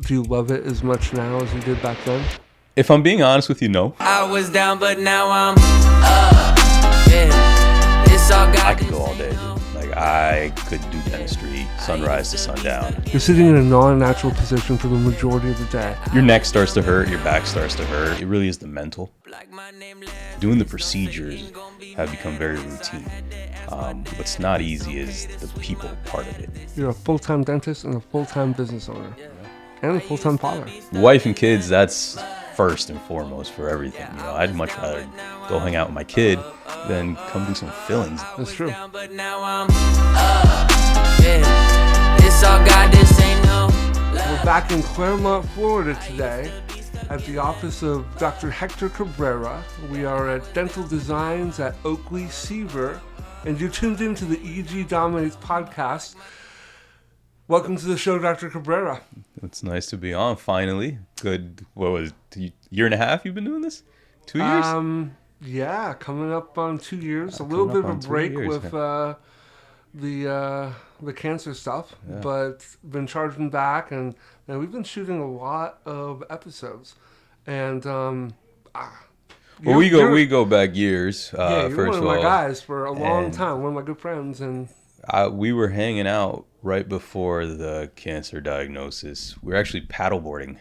Do you love it as much now as you did back then? If I'm being honest with you, no. I was down, but now I'm up. Yeah, it's all God. I could go all day, dude. Like, I could do dentistry sunrise to sundown. You're sitting in a non-natural position for the majority of the day. Your neck starts to hurt, your back starts to hurt. It really is the mental. Doing the procedures have become very routine. What's not easy is the people part of it. You're a full-time dentist and a full-time business owner. And a full-time father. Wife and kids, that's first and foremost for everything. You know, I'd much rather go hang out with my kid than come do some fillings. That's true. But now I'm up. Yeah, it's all God, this ain't no We're back in Clermont, Florida today at the office of Dr. Hector Cabrera. We are at Dental Designs at Oakley Seaver, and you're tuned into the EG Dominates podcast. Welcome to the show, Dr. Cabrera. It's nice to be on, finally. Good, what was it, year and a half you've been doing this? 2 years? Yeah, coming up on 2 years. A little bit of a break with the cancer stuff, but been charging back, and we've been shooting a lot of episodes. And well, we go back years. You're first one of of my all, guys for a long time, one of my good friends, and we were hanging out right before the cancer diagnosis. We were actually paddleboarding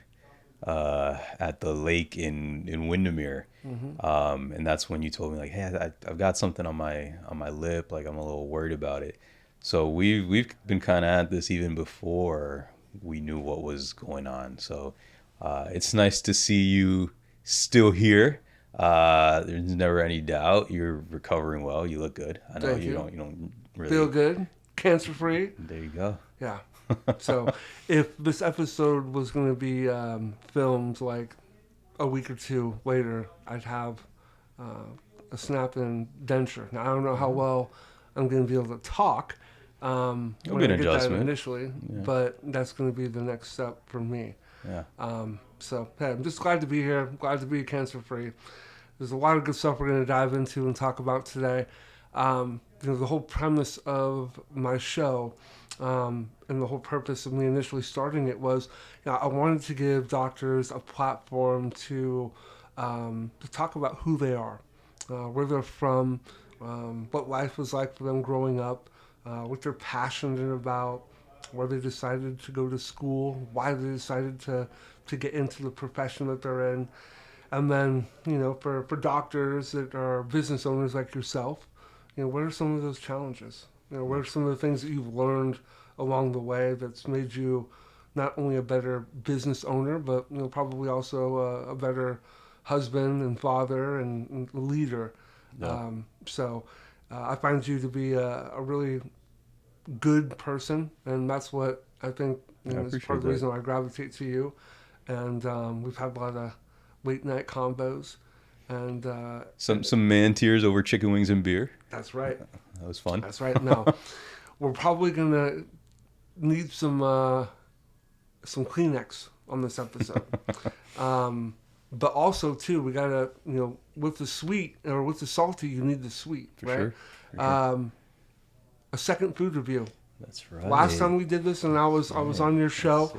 at the lake in Windermere, and that's when you told me, like, hey, I've got something on my lip, like I'm a little worried about it. So we've been kind of at this even before we knew what was going on. So it's nice to see you still here. There's never any doubt you're recovering well. You look good. I know Thank you you. don't really feel good, cancer free. There you go. Yeah. So if this episode was going to be filmed like a week or two later, I'd have a snap-in denture. Now, I don't know how well I'm going to be able to talk when It'll be an I get adjustment. that initially, but that's going to be the next step for me. Yeah. So, hey, I'm just glad to be here. I'm glad to be cancer-free. There's a lot of good stuff we're going to dive into and talk about today. The whole premise of my show and the whole purpose of me initially starting it was, I wanted to give doctors a platform to talk about who they are, where they're from, what life was like for them growing up, what they're passionate about, where they decided to go to school, why they decided to get into the profession that they're in. And then, for doctors that are business owners like yourself, what are some of those challenges? What are some of the things that you've learned along the way that's made you not only a better business owner, but probably also a better husband and father and leader. Yeah. I find you to be a really good person, and that's what I think is part of the reason why I gravitate to you. And we've had a lot of late night combos. And some man tears over chicken wings and beer. That's right. That was fun. That's right. No, we're probably gonna need some Kleenex on this episode. But also too, we gotta with the sweet or with the salty, you need the sweet, For right? sure. For A second food review. That's right. Last time we did this, and I was on your show.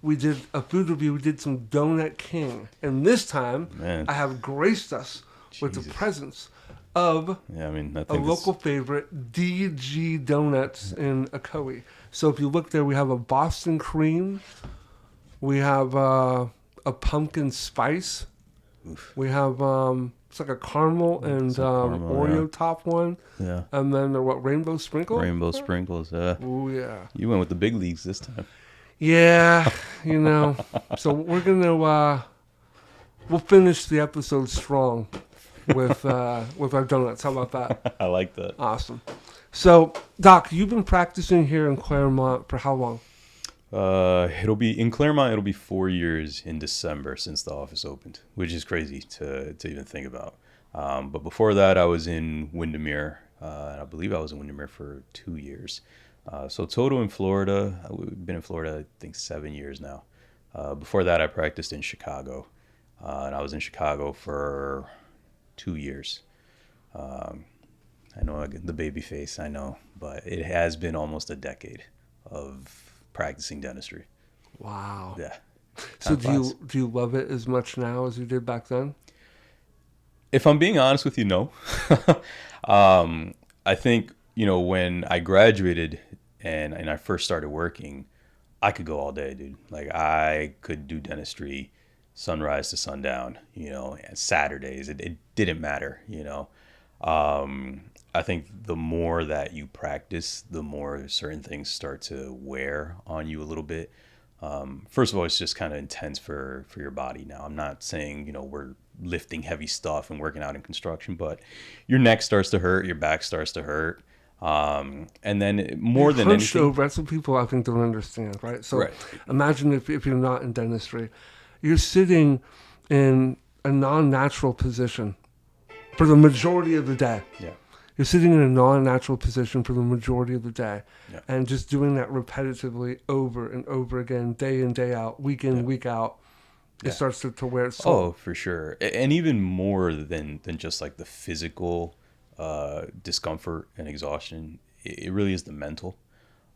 We did a food review. We did some Donut King. And this time, I have graced us with the presence of a local favorite, DG Donuts in Ocoee. So if you look there, we have a Boston cream. We have a pumpkin spice. Oof. We have it's like a caramel and Oreo top one. Yeah. And then rainbow sprinkle? Rainbow sprinkles, yeah. Oh, yeah. You went with the big leagues this time. Yeah, So we're gonna we'll finish the episode strong with our donuts. How about that? I like that. Awesome. So, Doc, you've been practicing here in Clermont for how long? It'll be in Clermont. It'll be 4 years in December since the office opened, which is crazy to even think about. But before that, I was in Windermere. I believe I was in Windermere for 2 years. So total in Florida, we've been in Florida, I think 7 years now. Before that, I practiced in Chicago, and I was in Chicago for 2 years. I know the baby face, I know, but it has been almost a decade of practicing dentistry. Wow. Yeah. So class. do you love it as much now as you did back then? If I'm being honest with you, no. I think, when I graduated and I first started working, I could go all day, dude. Like I could do dentistry sunrise to sundown, and Saturdays. It didn't matter. I think the more that you practice, the more certain things start to wear on you a little bit. First of all, it's just kind of intense for your body. Now, I'm not saying, we're lifting heavy stuff and working out in construction, but your neck starts to hurt, your back starts to hurt. And then more than Hunched anything, over, that's what people I think don't understand, right? So right. imagine if you're not in dentistry, you're sitting in a non-natural position for the majority of the day. Yeah. You're sitting in a non-natural position for the majority of the day, Yeah. and just doing that repetitively over and over again, day in, day out, week in, week out, it starts to wear its soul. Oh, for sure. And even more than just like the physical discomfort and exhaustion, it really is the mental.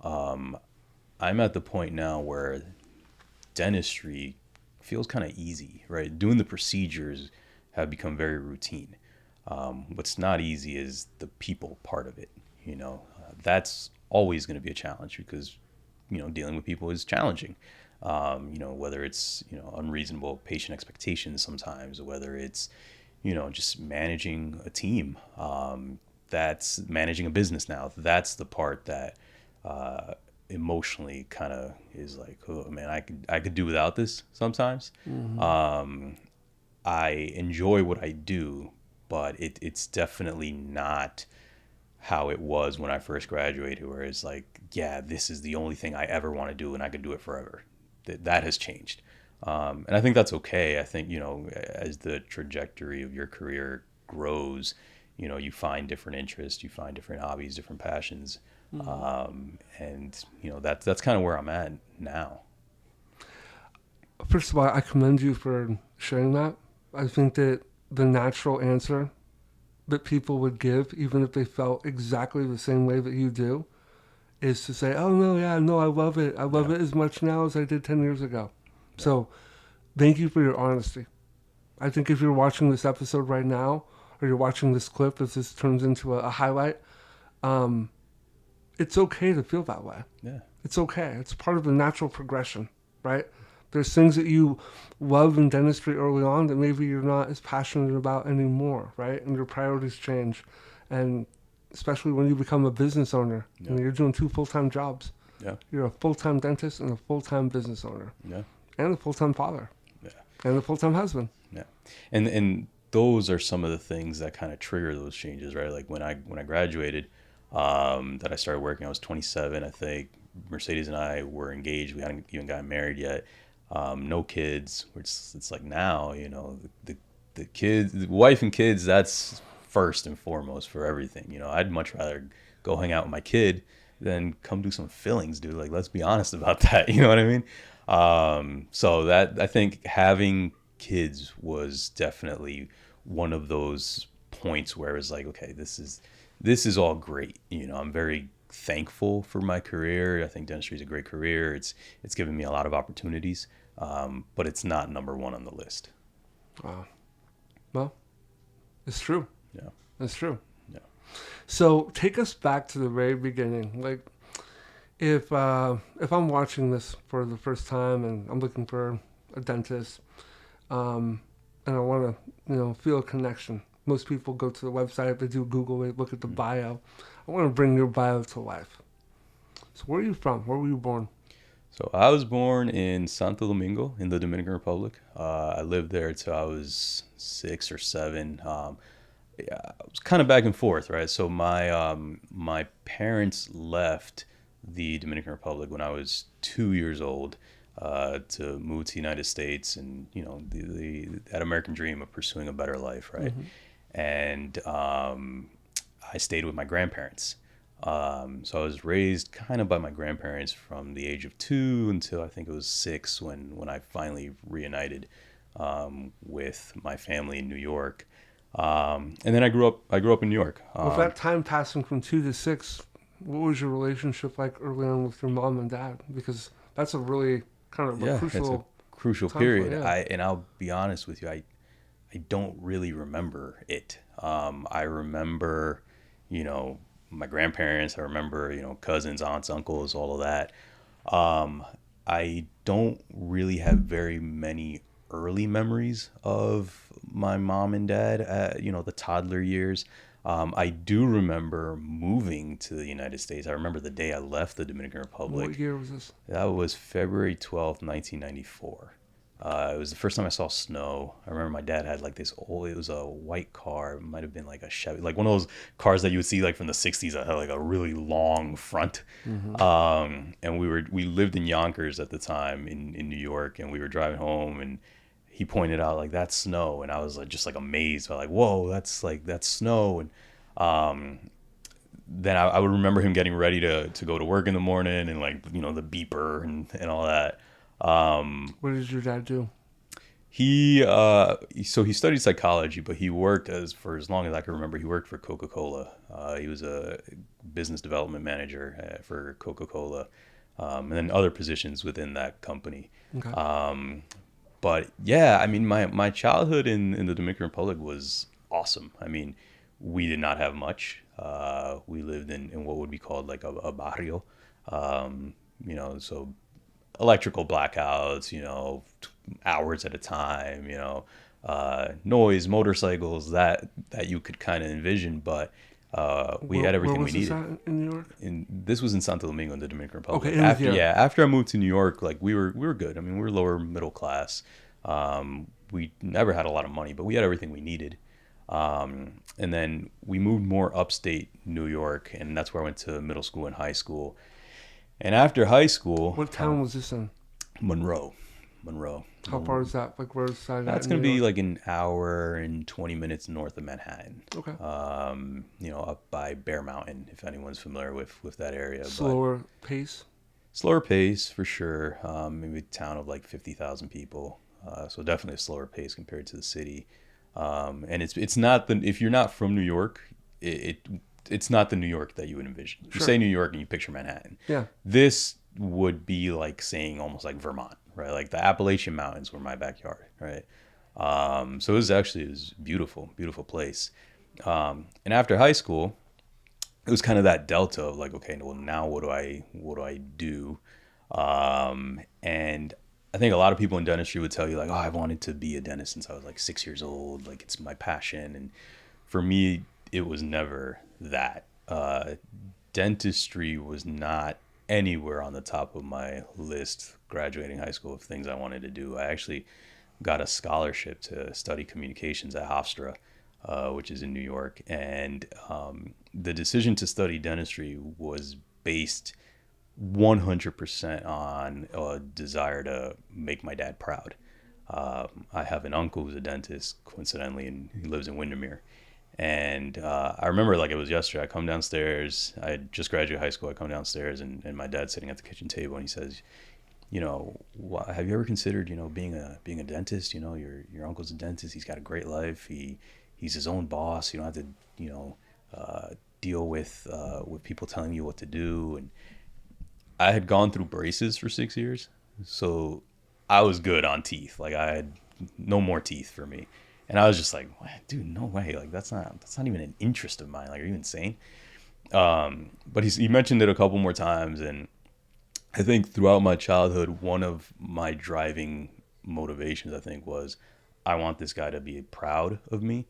I'm at the point now where dentistry feels kind of easy, right? Doing the procedures have become very routine. What's not easy is the people part of it. That's always going to be a challenge because, dealing with people is challenging. Whether it's, unreasonable patient expectations sometimes, or whether it's, just managing a team, that's managing a business now. That's the part that, emotionally kind of is like, oh man, I could do without this sometimes. I enjoy what I do, but it's definitely not how it was when I first graduated, where it's like, yeah, this is the only thing I ever want to do and I could do it forever. That has changed. And I think that's okay. I think, as the trajectory of your career grows, you find different interests, you find different hobbies, different passions. And, that's kind of where I'm at now. First of all, I commend you for sharing that. I think that the natural answer that people would give, even if they felt exactly the same way that you do, is to say, oh, no, yeah, no, I love it. I love it as much now as I did 10 years ago. Yeah. So thank you for your honesty. I think if you're watching this episode right now, or you're watching this clip, if this turns into a highlight, it's okay to feel that way. Yeah. It's okay. It's part of the natural progression, right? There's things that you love in dentistry early on that maybe you're not as passionate about anymore, right? And your priorities change. And especially when you become a business owner, you're doing 2 full-time jobs. Yeah. You're a full-time dentist and a full-time business owner. Yeah. And a full-time father. Yeah. And a full-time husband. Yeah. And those are some of the things that kind of trigger those changes, right? Like when I graduated, that I started working, I was 27, I think. Mercedes and I were engaged. We hadn't even gotten married yet. No kids. It's like now, the kids, the wife and kids, that's first and foremost for everything. I'd much rather go hang out with my kid than come do some fillings, dude. Like, let's be honest about that. You know what I mean? So that, I think having kids was definitely one of those points where it was like, okay, this is all great. I'm very thankful for my career. I think dentistry is a great career. It's given me a lot of opportunities, but it's not number one on the list. Wow. Well, it's true. Yeah. It's true. Yeah. So take us back to the very beginning. Like, if I'm watching this for the first time and I'm looking for a dentist, and I want to, feel a connection. Most people go to the website, they do Google it, look at the bio. I want to bring your bio to life. So where are you from? Where were you born? So I was born in Santo Domingo in the Dominican Republic. I lived there till I was 6 or 7. I was kind of back and forth, right? So my parents left the Dominican Republic when I was 2 years old to move to the United States, and that American dream of pursuing a better life, right? Mm-hmm. And I stayed with my grandparents. So I was raised kind of by my grandparents from the age of 2 until I think it was 6 when I finally reunited with my family in New York. And then I grew up in New York. With that time passing from 2 to 6, what was your relationship like early on with your mom and dad? Because that's a really kind of a crucial time period. point, And I'll be honest with you, I don't really remember it. I remember, my grandparents. I remember, cousins, aunts, uncles, all of that. I don't really have very many early memories of my mom and dad at, the toddler years. I do remember moving to the United States. I remember the day I left the Dominican Republic. What year was this? That was February 12th, 1994. It was the first time I saw snow. I remember my dad had like this old, it was a white car. It might have been like a Chevy, like one of those cars that you would see like from the 60s that had like a really long front. And we lived in Yonkers at the time in New York, and we were driving home, and he pointed out like, that's snow. And I was like, just like amazed by like, whoa, that's snow. And then I would remember him getting ready to go to work in the morning, and like, the beeper and all that. What did your dad do? So he studied psychology, but he worked for as long as I can remember, he worked for Coca-Cola. He was a business development manager for Coca-Cola, and then other positions within that company. Okay. But yeah, I mean, my childhood in the Dominican Republic was awesome. I mean, we did not have much. We lived in what would be called like a barrio, so electrical blackouts, hours at a time, noise, motorcycles, that you could kind of envision, but we had everything we needed. Where was this at in New York? And this was in Santo Domingo in the Dominican Republic. Okay, After I moved to New York, like we were good. I mean, we were lower middle class. We never had a lot of money, but we had everything we needed. And then we moved more upstate New York, and that's where I went to middle school and high school. And after high school, What town was this in? Monroe. How far is that? Like, where's side? That's going to be like an hour and 20 minutes north of Manhattan. Okay. Up by Bear Mountain, if anyone's familiar with that area. Slower pace. Slower pace for sure. Maybe a town of like 50,000 people. So definitely a slower pace compared to the city. And it's not if you're not from New York, it's not the New York that you would envision. Sure. You say New York and you picture Manhattan. Yeah. This would be like saying almost like Vermont, right? Like the Appalachian Mountains were my backyard, right? So it was beautiful, beautiful place. And after high school, it was kind of that delta of like, okay, well, now what do I do? And I think a lot of people in dentistry would tell you like, oh, I wanted to be a dentist since I was like 6 years old. Like it's my passion. And for me, it was never that. Dentistry was not anywhere on the top of my list graduating high school of things I wanted to do. I actually got a scholarship to study communications at Hofstra, which is in New York. And the decision to study dentistry was based 100% on a desire to make my dad proud. I have an uncle who's a dentist, coincidentally, and he lives in Windermere. And I remember like it was yesterday. I come downstairs. I had just graduated high school. I come downstairs, and my dad's sitting at the kitchen table, and he says, have you ever considered, being a dentist? Your uncle's a dentist. He's got a great life. He's his own boss. You don't have to, deal with people telling you what to do. And I had gone through braces for 6 years, so I was good on teeth. Like I had no more teeth for me. And I was just like, dude, no way. Like that's not even an interest of mine. Like, are you insane? But he mentioned it a couple more times, and I think throughout my childhood, one of my driving motivations, I think, was I want this guy to be proud of me.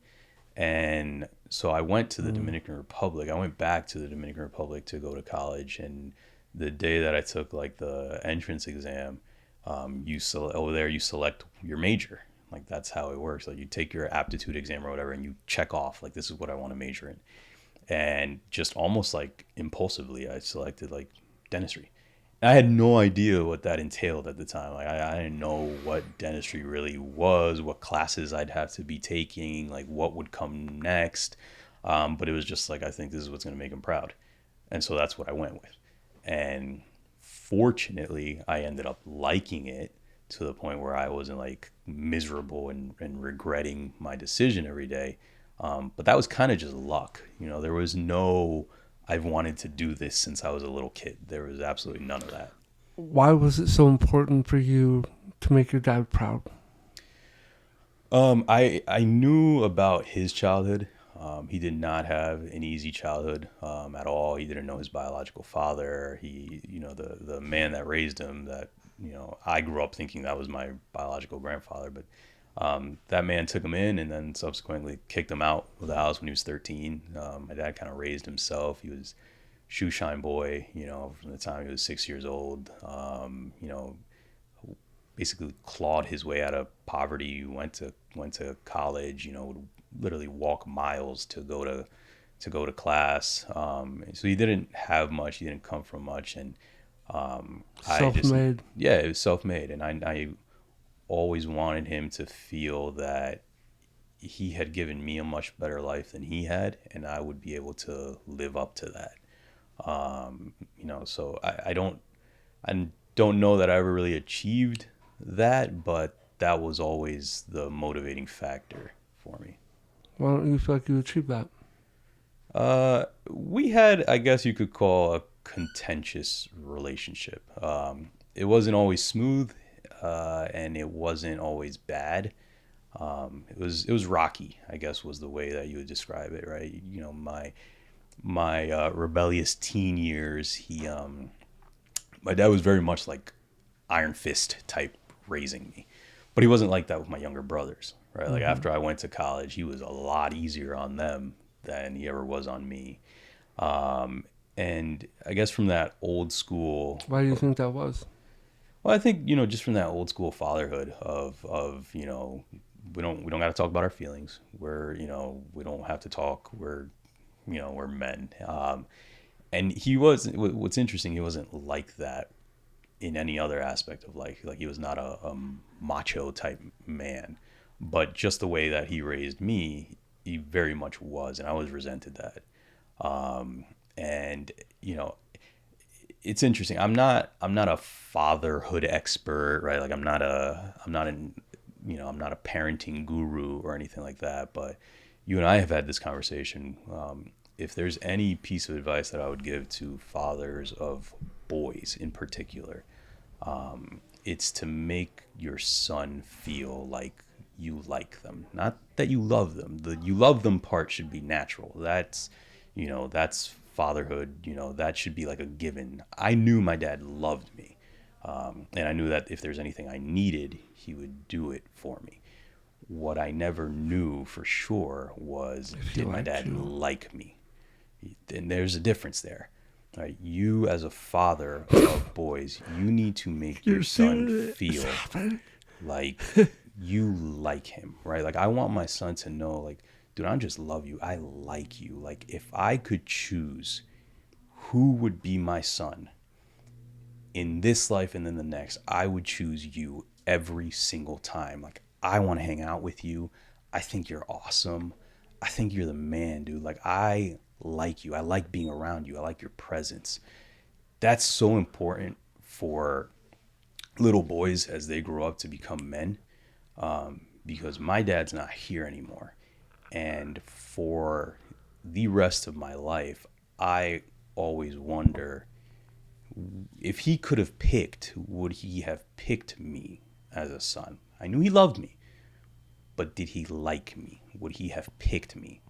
And so I went to the Dominican Republic. I went back to the Dominican Republic to go to college, and the day that I took like the entrance exam, you select your major. Like that's how it works. Like you take your aptitude exam or whatever, and you check off like this is what I want to major in. And just almost like impulsively, I selected like dentistry. And I had no idea what that entailed at the time. Like I didn't know what dentistry really was, what classes I'd have to be taking, like what would come next. But it was just like, I think this is what's going to make him proud. And so that's what I went with. And fortunately, I ended up liking it to the point where I wasn't like miserable and regretting my decision every day. But that was kind of just luck. There was no, I've wanted to do this since I was a little kid. There was absolutely none of that. Why was it so important for you to make your dad proud? I knew about his childhood. He did not have an easy childhood at all. He didn't know his biological father. He, the man that raised him, that, I grew up thinking that was my biological grandfather, but that man took him in and then subsequently kicked him out of the house when he was 13. My dad kind of raised himself. He was shoe shine boy, from the time he was 6 years old. Basically clawed his way out of poverty, went to college, would literally walk miles to go to class. So he didn't have much. He didn't come from much. And Self-made. it was self-made. And I always wanted him to feel that he had given me a much better life than he had, and I would be able to live up to that. So I don't know that I ever really achieved that, but that was always the motivating factor for me. Why don't you feel like you achieved that? We had, I guess you could call, a contentious relationship. It wasn't always smooth, and it wasn't always bad. It was rocky, I guess was the way that you would describe it, right? My rebellious teen years, my dad was very much like Iron Fist type raising me, but he wasn't like that with my younger brothers, right? Like after I went to college, he was a lot easier on them than he ever was on me. And I guess from that old school. Why do you think that was? Well, I think, just from that old school fatherhood of we don't got to talk about our feelings. We don't have to talk. We're men. And what's interesting, he wasn't like that in any other aspect of life. Like he was not a macho type man, but just the way that he raised me, he very much was, and I always resented that. And it's interesting. I'm not a fatherhood expert, right? Like I'm not a parenting guru or anything like that, but you and I have had this conversation. If there's any piece of advice that I would give to fathers of boys in particular, it's to make your son feel like you like them, not that you love them. The you love them part should be natural. That's fatherhood. That should be like a given. I knew my dad loved me, and I knew that if there's anything I needed, he would do it for me. What I never knew for sure was, did my dad like me? And there's a difference there. Right? You as a father of boys, you need to make your son feel like you like him, right? Like I want my son to know, like, dude, I don't just love you, I like you. Like if I could choose who would be my son in this life and then the next, I would choose you every single time. Like I want to hang out with you. I think you're awesome. I think you're the man, dude. Like I like you. I like being around you. I like your presence. That's so important for little boys as they grow up to become men, because my dad's not here anymore. And for the rest of my life, I always wonder, if he could have picked, would he have picked me as a son? I knew he loved me, but did he like me? Would he have picked me?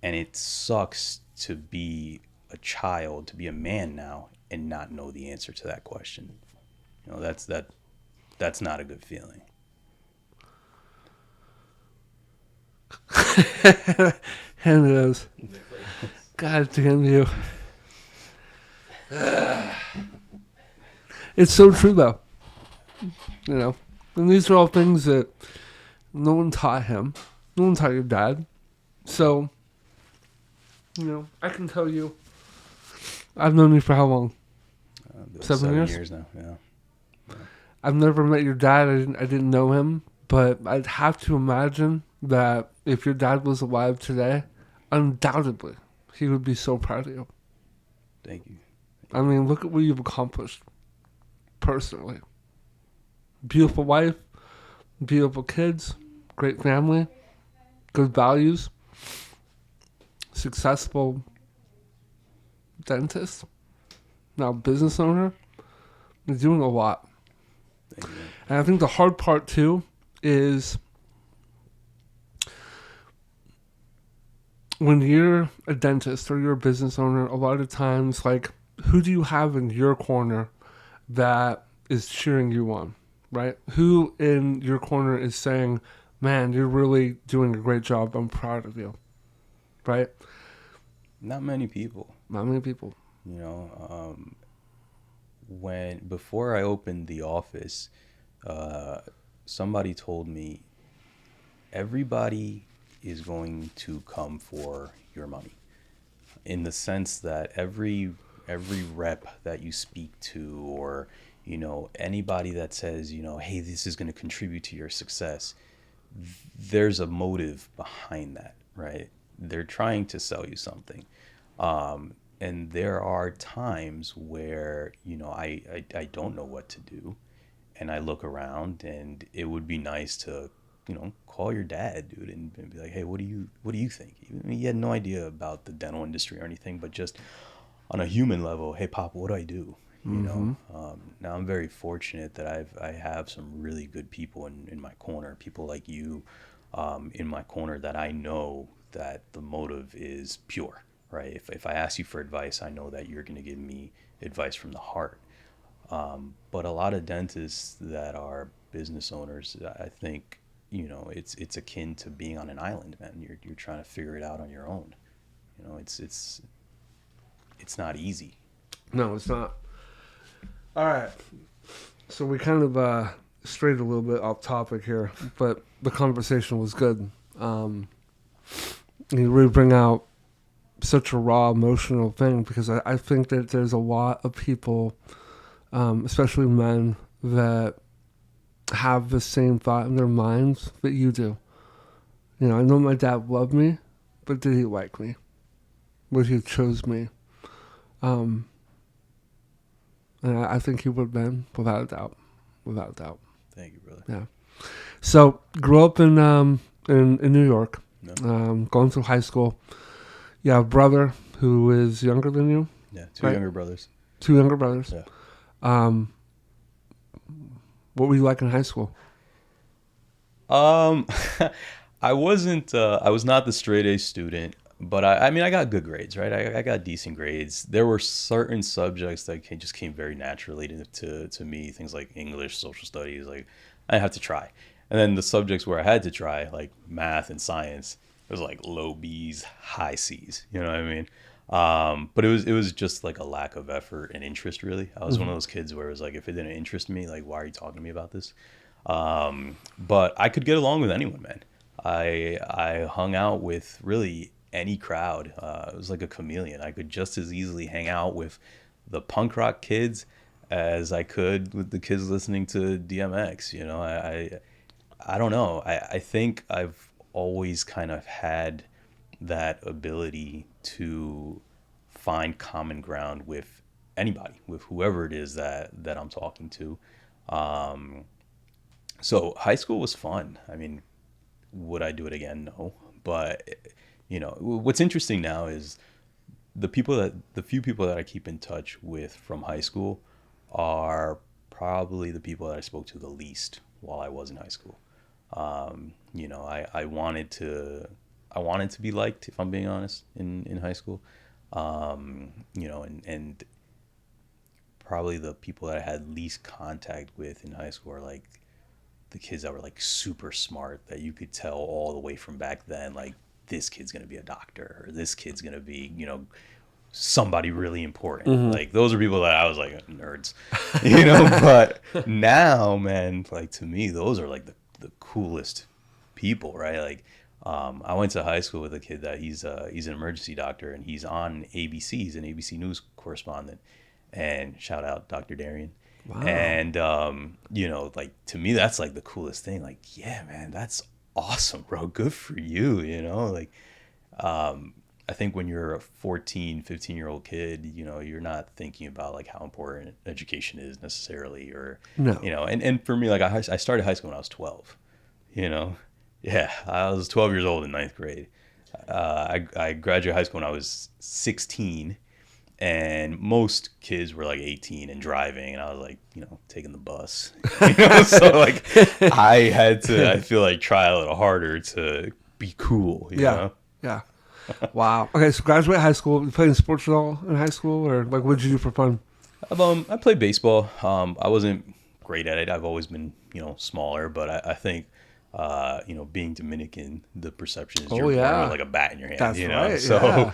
And it sucks to be a child, to be a man now, and not know the answer to that question. That's not a good feeling. And it is. God damn you. It's so true, though. And these are all things that no one taught him. No one taught your dad. So, I can tell you, I've known you for how long? 7 years now, yeah. I've never met your dad. I didn't know him. But I'd have to imagine that if your dad was alive today, undoubtedly, he would be so proud of you. Thank you. I mean, look at what you've accomplished personally. Beautiful wife, beautiful kids, great family, good values, successful dentist, now business owner. You're doing a lot. Thank you. And I think the hard part too is when you're a dentist or you're a business owner, a lot of times, like, who do you have in your corner that is cheering you on, right? Who in your corner is saying, man, you're really doing a great job. I'm proud of you, right? Not many people. Not many people. You know, before I opened the office, somebody told me everybody is going to come for your money, in the sense that every rep that you speak to, or, you know, anybody that says, you know, hey, this is going to contribute to your success, there's a motive behind that, right? They're trying to sell you something. And there are times where, you know, I don't know what to do, and I look around, and it would be nice to, you know, call your dad, dude, and be like, hey, what do you think? I mean, he had no idea about the dental industry or anything, but just on a human level, hey, Pop, what do I do? You know, now I'm very fortunate that I have some really good people in my corner, people like you, in my corner, that I know that the motive is pure, right? If I ask you for advice, I know that you're going to give me advice from the heart. But a lot of dentists that are business owners, I think, you know, it's akin to being on an island, man. You're trying to figure it out on your own. You know, it's not easy. No, it's not. All right. So we kind of strayed a little bit off topic here, but the conversation was good. You really bring out such a raw, emotional thing, because I think that there's a lot of people, especially men, that have the same thought in their minds that you do. You know, I know my dad loved me, but did he like me? Would he chose me? And I think he would have been, without a doubt. Without a doubt. Thank you, brother. Yeah. So, grew up in New York, No. going through high school. You have a brother who is younger than you. Yeah, two Right. younger brothers. Two younger brothers. Yeah. What were you like in high school? I was not the straight A student, but I mean, I got good grades, right? I got decent grades. There were certain subjects that just came very naturally to me, things like English, social studies, like I didn't have to try. And then the subjects where I had to try, like math and science, it was like low B's, high C's, you know what I mean? But it was just like a lack of effort and interest, really. I was one of those kids where it was like, if it didn't interest me, like, why are you talking to me about this? But I could get along with anyone, man. I hung out with really any crowd. It was like a chameleon. I could just as easily hang out with the punk rock kids as I could with the kids listening to DMX. You know, I don't know. I think I've always kind of had that ability to find common ground with anybody, with whoever it is that I'm talking to. So high school was fun. I mean, would I do it again? No. But, you know, what's interesting now is the few people that I keep in touch with from high school are probably the people that I spoke to the least while I was in high school. You know, I wanted to be liked, if I'm being honest, in high school. You know, and probably the people that I had least contact with in high school are like the kids that were like super smart, that you could tell all the way from back then, like, this kid's going to be a doctor, or this kid's going to be, you know, somebody really important. Like, those are people that I was like, nerds, you know. But now, man, like, to me, those are like the coolest people, right? Like, I went to high school with a kid that he's an emergency doctor, and he's on ABC. He's an ABC News correspondent, and shout out Dr. Darian. Wow. And you know, like, to me, that's like the coolest thing. Like, yeah, man, that's awesome, bro. Good for you. You know, like, I think when you're a 14, 15-year-old kid, you know, you're not thinking about like how important education is necessarily, or, No. you know, and for me, like, I started high school when I was 12, you know. Yeah, I was 12 years old in ninth grade. I graduated high school when I was 16, And most kids were like 18 and driving, and I was like, taking the bus. So like I feel like try a little harder to be cool. You know? Yeah. Wow. Okay, so graduate high school. You played in sports at all in high school, or like what did you do for fun? I played baseball. I wasn't great at it. I've always been, smaller, but I think, being Dominican, the perception is you're born with like a bat in your hand. That's right. So,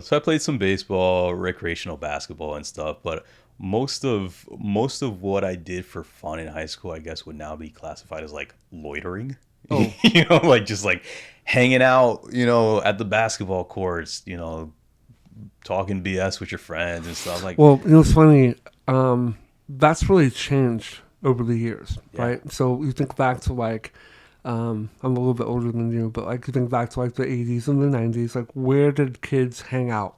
so I played some baseball, recreational basketball, and stuff. But most of what I did for fun in high school, I guess, would now be classified as like loitering. Oh. Like just like hanging out, at the basketball courts, talking BS with your friends and stuff like. Well, it's funny. That's really changed over the years, right? So you think back to like, I'm a little bit older than you, but like you think back to like the 80s and the 90s, like where did kids hang out?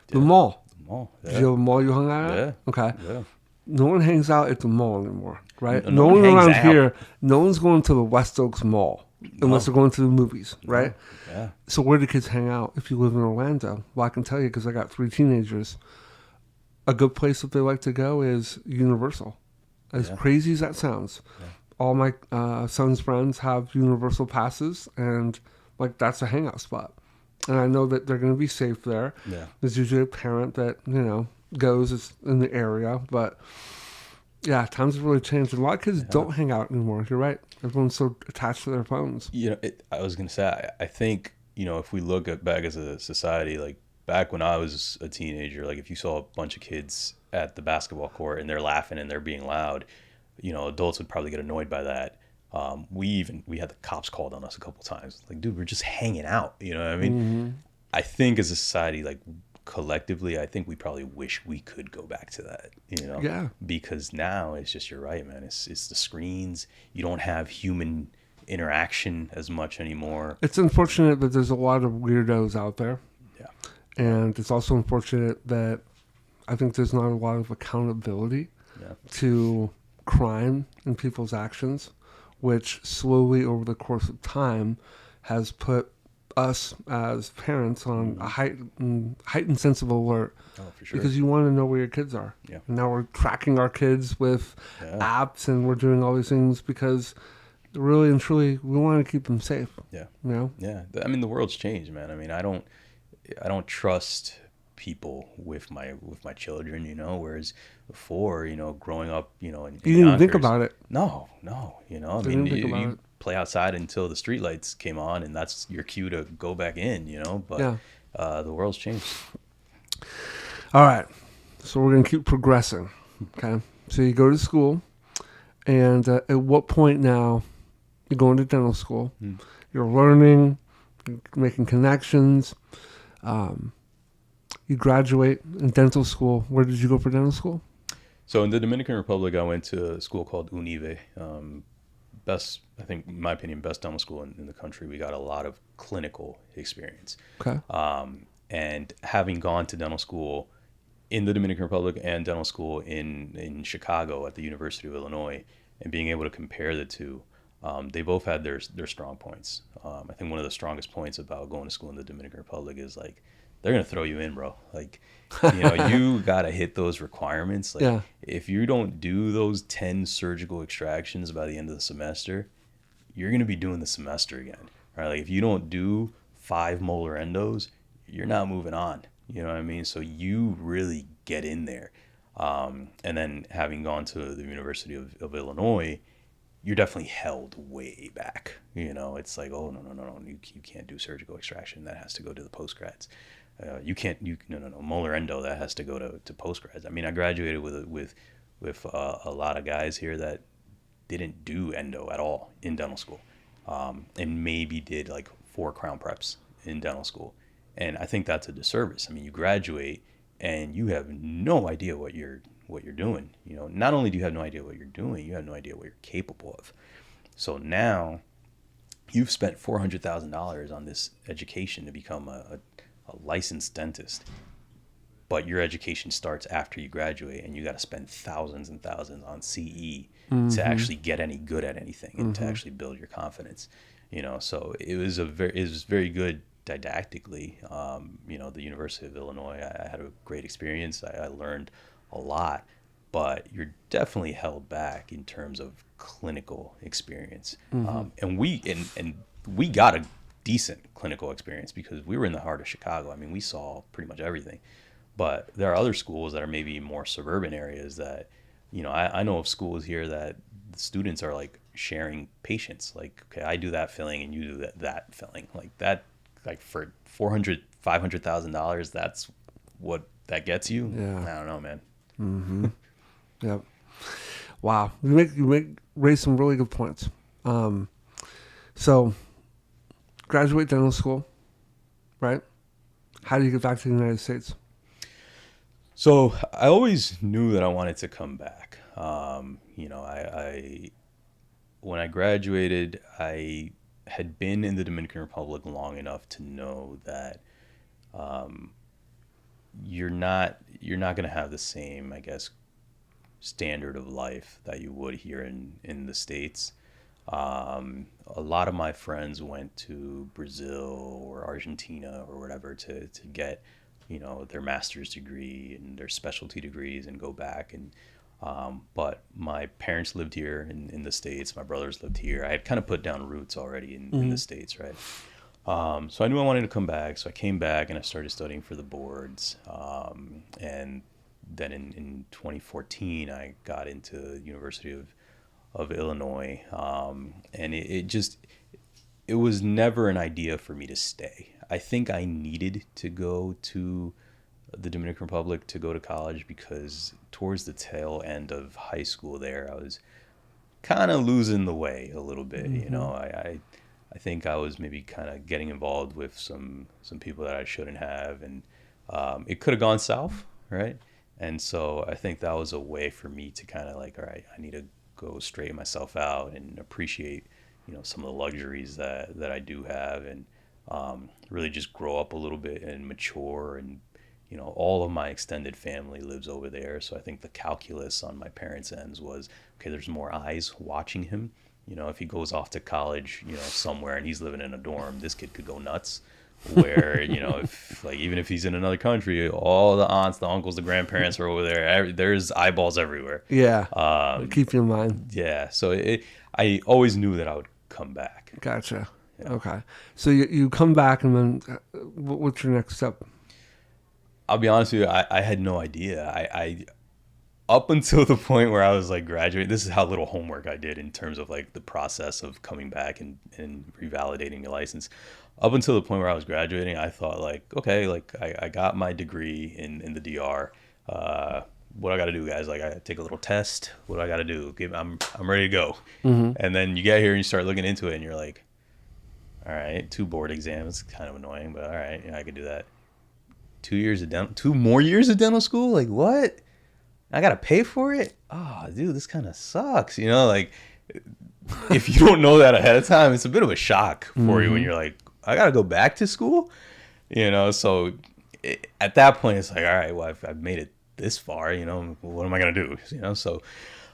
The mall. The mall. Yeah. Did you have a mall you hung out at? Yeah. Okay. Yeah. No one hangs out at the mall anymore, right? No one one hangs around out. here, no one's going to the West Oaks Mall unless they're going to the movies, right? Yeah. So where do kids hang out if you live in Orlando? Well, I can tell you because I got 3 teenagers. A good place that they like to go is Universal. As crazy as that sounds, all my son's friends have Universal passes, and like that's a hangout spot. And I know that they're going to be safe there. Yeah. There's usually a parent that goes in the area, but yeah, times have really changed. And a lot of kids don't hang out anymore. You're right. Everyone's so attached to their phones. I was gonna say, I think if we look back as a society, like back when I was a teenager, like if you saw a bunch of kids at the basketball court and they're laughing and they're being loud, adults would probably get annoyed by that. We had the cops called on us a couple times. Like, dude, we're just hanging out. You know what I mean? Mm-hmm. I think as a society, like collectively, I think we probably wish we could go back to that. Yeah. Because now it's just, you're right, man. It's the screens. You don't have human interaction as much anymore. It's unfortunate that there's a lot of weirdos out there. Yeah. And it's also unfortunate that I think there's not a lot of accountability to crime and people's actions, which slowly over the course of time has put us as parents on a heightened sense of alert. Oh, for sure. Because you want to know where your kids are. Yeah. And now we're tracking our kids with apps, and we're doing all these things because really and truly we want to keep them safe. Yeah. Yeah. I mean, the world's changed, man. I mean, I don't trust people with my children, whereas before, growing up, in you didn't think about it. No, I mean, you play outside until the streetlights came on, and that's your cue to go back in, but the world's changed. All right, so we're gonna keep progressing. Okay, so you go to school, and at what point now you're going to dental school? You're learning, you're making connections. You graduate in dental school. Where did you go for dental school? So in the Dominican Republic, I went to a school called Unive. Best, I think, in my opinion, best dental school in the country. We got a lot of clinical experience. Okay. And having gone to dental school in the Dominican Republic and dental school in Chicago at the University of Illinois, and being able to compare the two, they both had their strong points. I think one of the strongest points about going to school in the Dominican Republic is like, they're going to throw you in, bro. Like, you got to hit those requirements. Like, if you don't do those 10 surgical extractions by the end of the semester, you're going to be doing the semester again, right? Like, if you don't do 5 molar endos, you're not moving on. You know what I mean? So you really get in there. And then having gone to the University of Illinois, you're definitely held way back. It's like, oh, no, you can't do surgical extraction. That has to go to the postgrads. No, molar endo, that has to go to postgrads. I mean, I graduated with a lot of guys here that didn't do endo at all in dental school, and maybe did like 4 crown preps in dental school. And I think that's a disservice. I mean, you graduate and you have no idea what you're doing. Not only do you have no idea what you're doing, you have no idea what you're capable of. So now you've spent $400,000 on this education to become a licensed dentist, but your education starts after you graduate, and you got to spend thousands and thousands on CE to actually get any good at anything and to actually build your confidence. So it was very good didactically. The University of Illinois, I had a great experience. I learned a lot, but you're definitely held back in terms of clinical experience. And we got a decent clinical experience because we were in the heart of Chicago. I mean, we saw pretty much everything. But there are other schools that are maybe more suburban areas that, I know of schools here that the students are like sharing patients. Like, okay, I do that filling and you do that filling. Like that, like for $400,000, $500,000, that's what that gets you. Yeah. I don't know, man. Mm-hmm. Yep. Wow. You raise some really good points. So graduate dental school, right? How do you get back to the United States? So I always knew that I wanted to come back. When I graduated, I had been in the Dominican Republic long enough to know that you're not going to have the same, I guess, standard of life that you would here in the States. A lot of my friends went to Brazil or Argentina or whatever to get their master's degree and their specialty degrees and go back. And but my parents lived here in the States. My brothers lived here. I had kind of put down roots already in the States, right? So I knew I wanted to come back. So I came back and I started studying for the boards. And then in 2014, I got into the University of Illinois. And it was never an idea for me to stay. I think I needed to go to the Dominican Republic to go to college because towards the tail end of high school there, I was kind of losing the way a little bit. I think I was maybe kind of getting involved with some people that I shouldn't have, and it could have gone south, right? And so I think that was a way for me to kind of like, all right, I need to go straighten myself out and appreciate some of the luxuries that I do have, and really just grow up a little bit and mature. And all of my extended family lives over there, so I think the calculus on my parents' ends was, okay, there's more eyes watching him. If he goes off to college somewhere and he's living in a dorm, this kid could go nuts. Where even if he's in another country, all the aunts, the uncles, the grandparents are over there. There's eyeballs everywhere. Yeah. Keep you in mind. Yeah. So I always knew that I would come back. Gotcha. Yeah. Okay. So you come back, and then what's your next step? I'll be honest with you, I had no idea. I up until the point where I was like graduating, this is how little homework I did in terms of like the process of coming back and revalidating your license. Up until the point where I was graduating, I thought like, okay, like I got my degree in the DR. What I got to do, guys? Like, I take a little test. What do I got to do? I'm ready to go. Mm-hmm. And then you get here and you start looking into it, and you're like, all right, 2 board exams, kind of annoying, but all right, I could do that. 2 more years of dental school? Like, what? I got to pay for it? Oh, dude, this kind of sucks. Like, if you don't know that ahead of time, it's a bit of a shock for you when you're like, I got to go back to school? So at that point, it's like, all right, well, I've made it this far, what am I going to do? So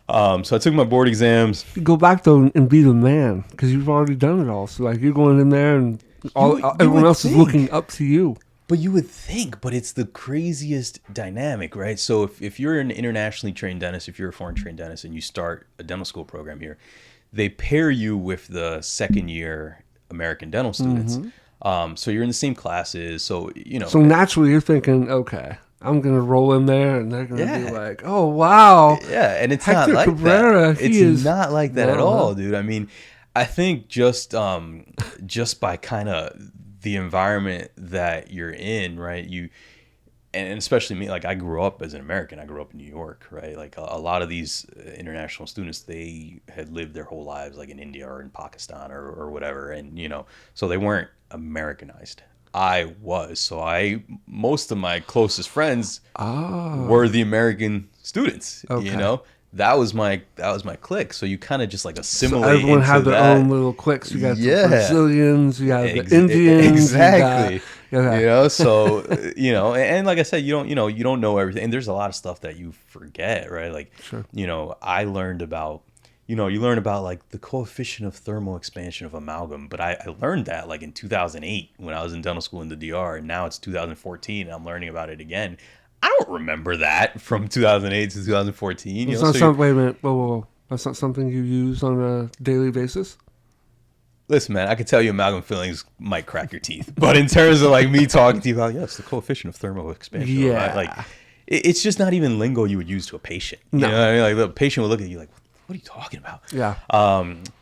I took my board exams. You go back, though, and be the man, because you've already done it all. So, like, you're going in there, and everyone else is looking up to you. But you would think, but it's the craziest dynamic, right? So if you're an internationally trained dentist, if you're a foreign trained dentist and you start a dental school program here, they pair you with the second year American dental students. Mm-hmm. So you're in the same classes. So, So naturally you're thinking, okay, I'm going to roll in there and they're going to be like, oh, wow. Yeah. And it's Hector not like Cabrera, that. It's not like that at all, dude. I mean, I think just by kind of the environment that you're in, right? And especially me, like I grew up as an American. I grew up in New York, right? Like a lot of these international students, they had lived their whole lives like in India or in Pakistan or whatever. And, so they weren't Americanized. I was. So most of my closest friends were the American students, Okay. That was my clique. So you kind of just like assimilate. So everyone had their that. own little cliques. You got the Brazilians, you got the Indians, exactly. So and like I said, you don't know everything. And there's a lot of stuff that you forget, right? Like, sure. I learned about you know, you learn about like the coefficient of thermal expansion of amalgam. But I learned that like in 2008 when I was in dental school in the DR, and now it's 2014 and I'm learning about it again. I don't remember that from 2008 to 2014. It's not something, wait a minute. Whoa. That's not something you use on a daily basis? Listen, man, I can tell you amalgam fillings might crack your teeth. But in terms of like me talking to you about, it's the coefficient of thermal expansion. Yeah. Like, it's just not even lingo you would use to a patient. You know what I mean? Like the patient would look at you like, what are you talking about? Yeah.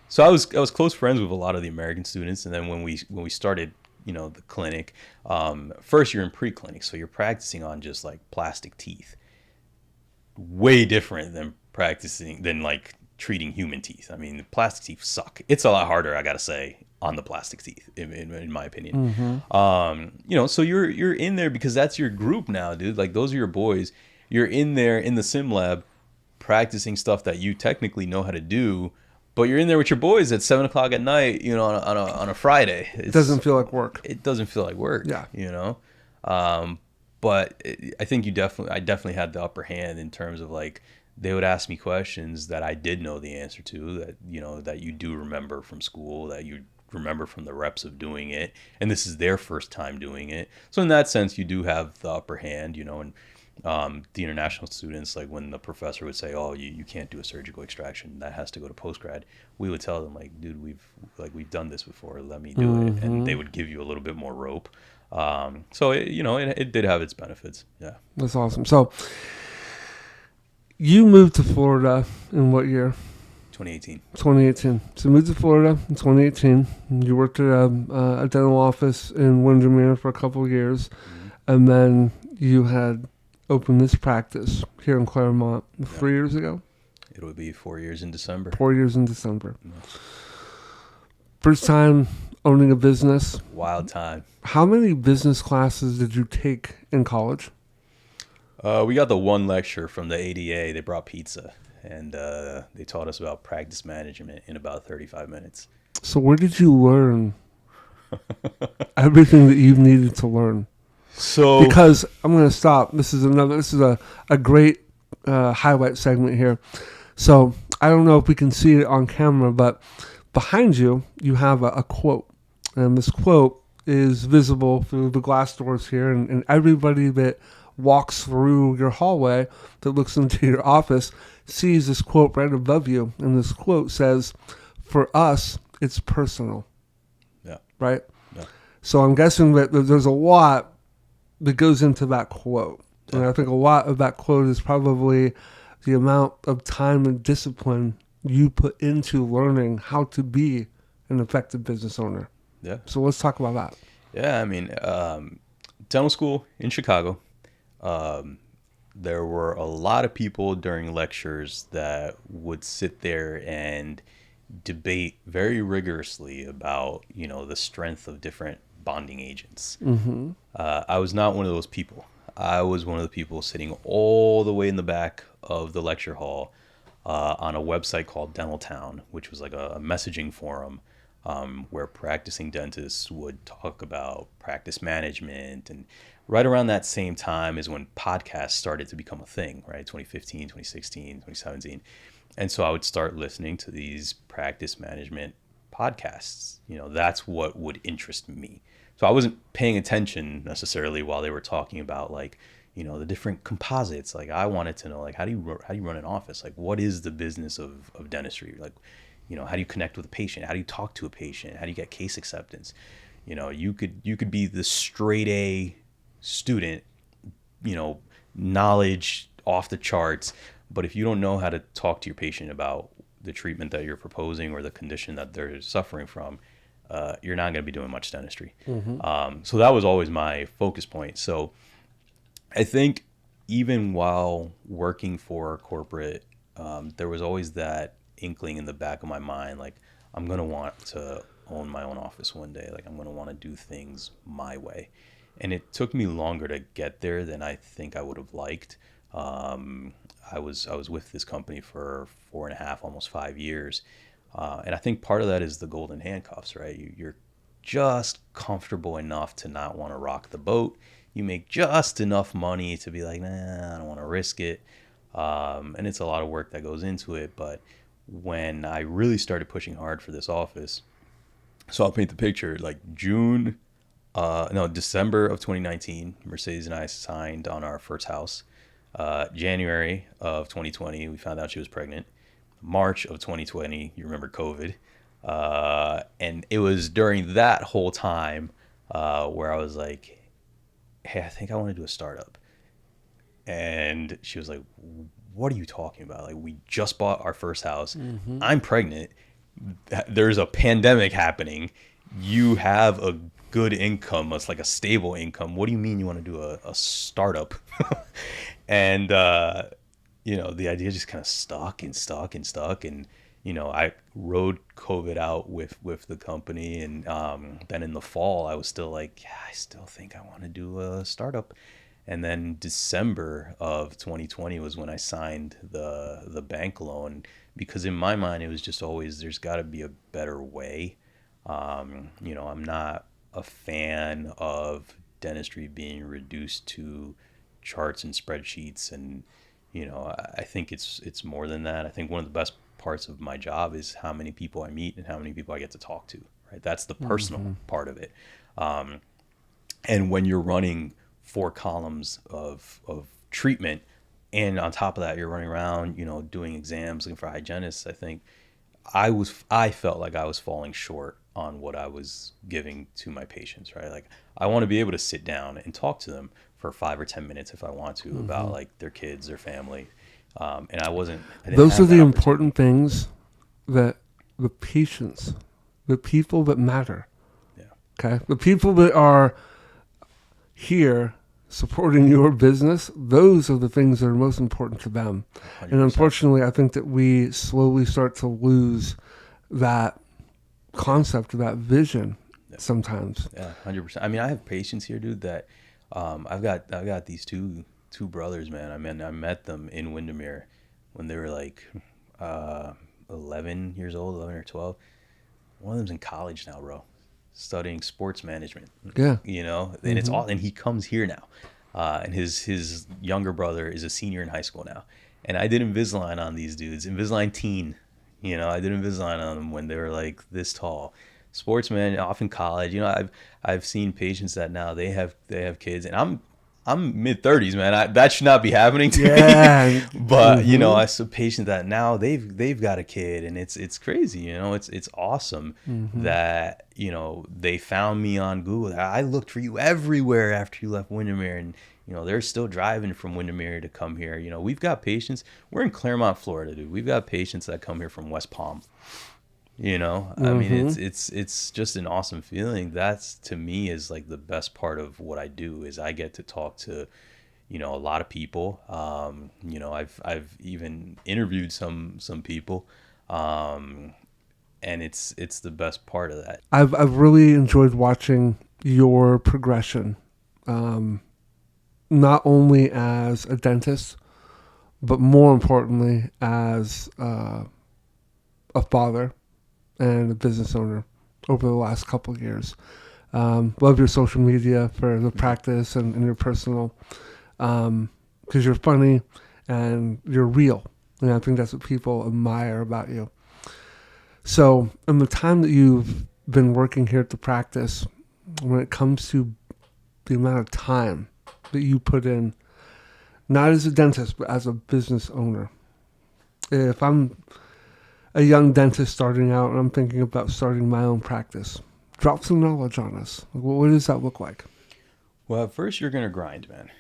So I was close friends with a lot of the American students. And then when we started, you know, the clinic, first you're in pre-clinic. So you're practicing on just like plastic teeth. Way different than like treating human teeth. I mean, the plastic teeth suck. It's a lot harder, I gotta say, on the plastic teeth, in my opinion. You know, so you're in there because that's your group now, dude. Like those are your boys. You're in there in the sim lab practicing stuff that you technically know how to do, but you're in there with your boys at 7:00 at night, you know, on a Friday. It doesn't feel like work. It doesn't feel like work. Yeah. You know, but I think I definitely had the upper hand in terms of like they would ask me questions that I did know the answer to, that you know that you do remember from school, that you remember from the reps of doing it, and this is their first time doing it. So in that sense, you do have the upper hand, you know. And the international students, like when the professor would say, "Oh, you can't do a surgical extraction; that has to go to postgrad," we would tell them like, "Dude, we've done this before. Let me do it," and they would give you a little bit more rope. So it did have its benefits. Yeah, that's awesome. So you moved to Florida in what year? 2018. 2018. So you moved to Florida in 2018. You worked at a dental office in Windermere for a couple of years, and then you had opened this practice here in Clermont 3 years ago. It would be 4 years in December. 4 years in December. First time owning a business. Wild time. How many business classes did you take in college? We got the one lecture from the ADA. They brought pizza, and they taught us about practice management in about 35 minutes. So where did you learn everything that you needed to learn? So because I'm going to stop. This is a great highlight segment here. So I don't know if we can see it on camera, but behind you have a quote, and this quote is visible through the glass doors here, and everybody that walks through your hallway that looks into your office sees this quote right above you, and this quote says, "For us, it's personal." Yeah. Right. Yeah. So I'm guessing that there's a lot that goes into that quote. And I think a lot of that quote is probably the amount of time and discipline you put into learning how to be an effective business owner. Yeah. So let's talk about that. Yeah, I mean, dental school in Chicago, there were a lot of people during lectures that would sit there and debate very rigorously about, you know, the strength of different bonding agents. Mm-hmm. I was not one of those people. I was one of the people sitting all the way in the back of the lecture hall on a website called Dental Town, which was like a messaging forum where practicing dentists would talk about practice management. And right around that same time is when podcasts started to become a thing, right? 2015, 2016, 2017. And so I would start listening to these practice management podcasts. You know, that's what would interest me. So I wasn't paying attention necessarily while they were talking about, like, you know, the different composites. Like, I wanted to know, like, how do you run an office? Like, what is the business of dentistry? Like, you know, how do you connect with a patient? How do you talk to a patient? How do you get case acceptance? You know, you could be the straight A student, you know, knowledge off the charts, but if you don't know how to talk to your patient about the treatment that you're proposing or the condition that they're suffering from, you're not going to be doing much dentistry. Mm-hmm. So that was always my focus point. So I think even while working for corporate, there was always that inkling in the back of my mind, like, I'm going to want to own my own office one day. Like, I'm going to want to do things my way. And it took me longer to get there than I think I would have liked. I was with this company for 4.5, almost 5 years. And I think part of that is the golden handcuffs, right? You're just comfortable enough to not want to rock the boat. You make just enough money to be like, nah, I don't want to risk it. And it's a lot of work that goes into it. But when I really started pushing hard for this office. So I'll paint the picture. Like December of 2019, Mercedes and I signed on our first house. January of 2020, we found out she was pregnant. March of 2020, you remember COVID. And it was during that whole time where I was like, hey, I think I want to do a startup. And she was like, what are you talking about? Like, we just bought our first house. Mm-hmm. I'm pregnant. There's a pandemic happening. You have a good income. It's like a stable income. What do you mean you want to do a startup? And, the idea just kind of stuck. And, I rode COVID out with the company. And then in the fall, I was still like, yeah, I still think I want to do a startup. And then December of 2020 was when I signed the bank loan, because in my mind, it was just always, there's got to be a better way. I'm not a fan of dentistry being reduced to charts and spreadsheets. And, I think it's more than that. I think one of the best parts of my job is how many people I meet and how many people I get to talk to, right? That's the personal part of it. And when you're running 4 columns of treatment, and on top of that you're running around doing exams, looking for hygienists, I think I felt like I was falling short on what I was giving to my patients, right? Like, I want to be able to sit down and talk to them for 5 or 10 minutes if I want to, about like their kids, their family, and I didn't Those have are the that important things that the patients, the people that matter. Yeah. Okay, the people that are here supporting your business, those are the things that are most important to them. 100%. And unfortunately, I think that we slowly start to lose that concept, that vision sometimes. Yeah, 100%. I mean, I have patients here, dude, that I've got these two brothers, man. I met them in Windermere when they were like 11 years old, 11 or 12. One of them's in college now, bro, studying sports management. Yeah. And it's all, and he comes here now. And his younger brother is a senior in high school now. And I did Invisalign on these dudes, Invisalign teen. I did Invisalign on them when they were like this tall. Sportsmen, off in college. I've seen patients that now they have kids, and I'm mid-30s, man. That should not be happening to me. But I saw a patient that now they've got a kid, and it's crazy. It's awesome that they found me on Google. I looked for you everywhere after you left Windermere, and they're still driving from Windermere to come here. We've got patients. We're in Clermont, Florida, dude. We've got patients that come here from West Palm. I mean, it's just an awesome feeling. That's, to me, is like the best part of what I do, is I get to talk to, a lot of people. I've even interviewed some people, and it's the best part of that. I've really enjoyed watching your progression, not only as a dentist, but more importantly as a father and a business owner over the last couple of years. Love your social media for the practice and your personal, because you're funny and you're real. And I think that's what people admire about you. So in the time that you've been working here at the practice, when it comes to the amount of time that you put in, not as a dentist, but as a business owner, if I'm a young dentist starting out and I'm thinking about starting my own practice, drop some knowledge on us. What does that look like? Well, at first you're going to grind, man.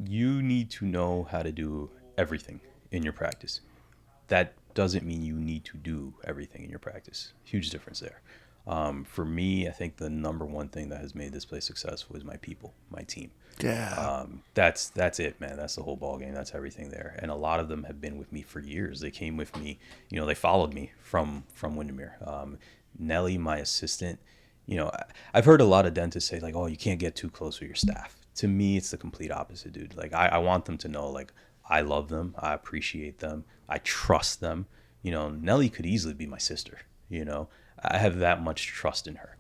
You need to know how to do everything in your practice. That doesn't mean you need to do everything in your practice. Huge difference there. For me, I think the number one thing that has made this place successful is my people, my team. Yeah. That's it, man. That's the whole ballgame. That's everything there. And a lot of them have been with me for years. They came with me, they followed me from Windermere. Nelly, my assistant, I've heard a lot of dentists say, like, oh, you can't get too close with your staff. To me, it's the complete opposite, dude. Like, I want them to know, like, I love them. I appreciate them. I trust them. Nelly could easily be my sister. I have that much trust in her.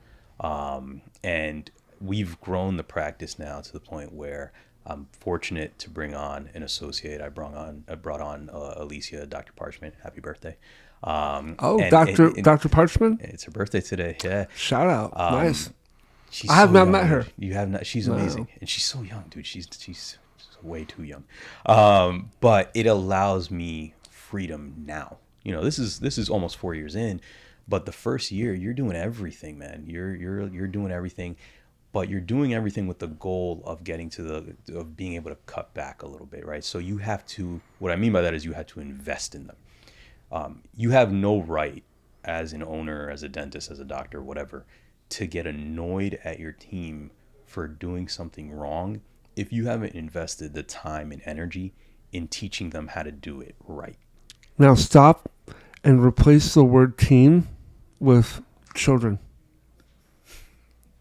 And we've grown the practice now to the point where I'm fortunate to bring on an associate. I brought on Alicia, Dr. Parchment. Happy birthday. Dr. Parchment? It's her birthday today. Yeah. Shout out. Nice. She's I have so not young, met her. dude. You have not. She's No. amazing, and she's so young, dude. She's way too young. But it allows me freedom now. This is almost 4 years in, but the first year you're doing everything, man. You're doing everything, but you're doing everything with the goal of getting of being able to cut back a little bit, right? So you have to. What I mean by that is you have to invest in them. You have no right as an owner, as a dentist, as a doctor, whatever, to get annoyed at your team for doing something wrong if you haven't invested the time and energy in teaching them how to do it right. Now stop and replace the word team with children.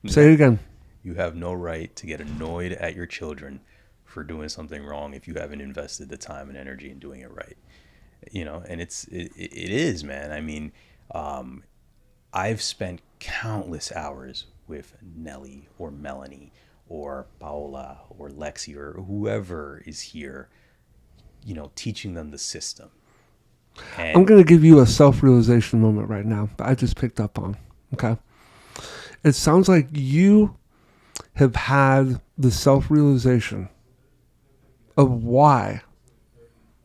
Say it again. You have no right to get annoyed at your children for doing something wrong if you haven't invested the time and energy in doing it right. And it is, man. I mean, I've spent countless hours with Nelly or Melanie or Paola or Lexi or whoever is here, teaching them the system. And I'm going to give you a self-realization moment right now that I just picked up on. Okay. It sounds like you have had the self-realization of why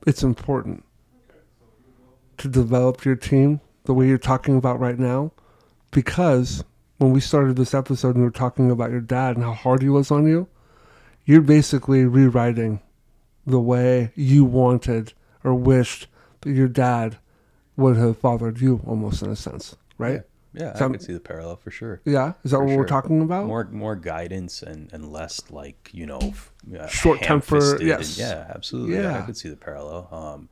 it's important to develop your team the way you're talking about right now, because when we started this episode and we were talking about your dad and how hard he was on you, you're basically rewriting the way you wanted or wished that your dad would have fathered you, almost in a sense, right? Yeah, I could see the parallel for sure. Yeah, is that For what we're sure. talking about? More guidance and less like Short temper. ham-fisted Yes. yeah, absolutely. Yeah. I could see the parallel.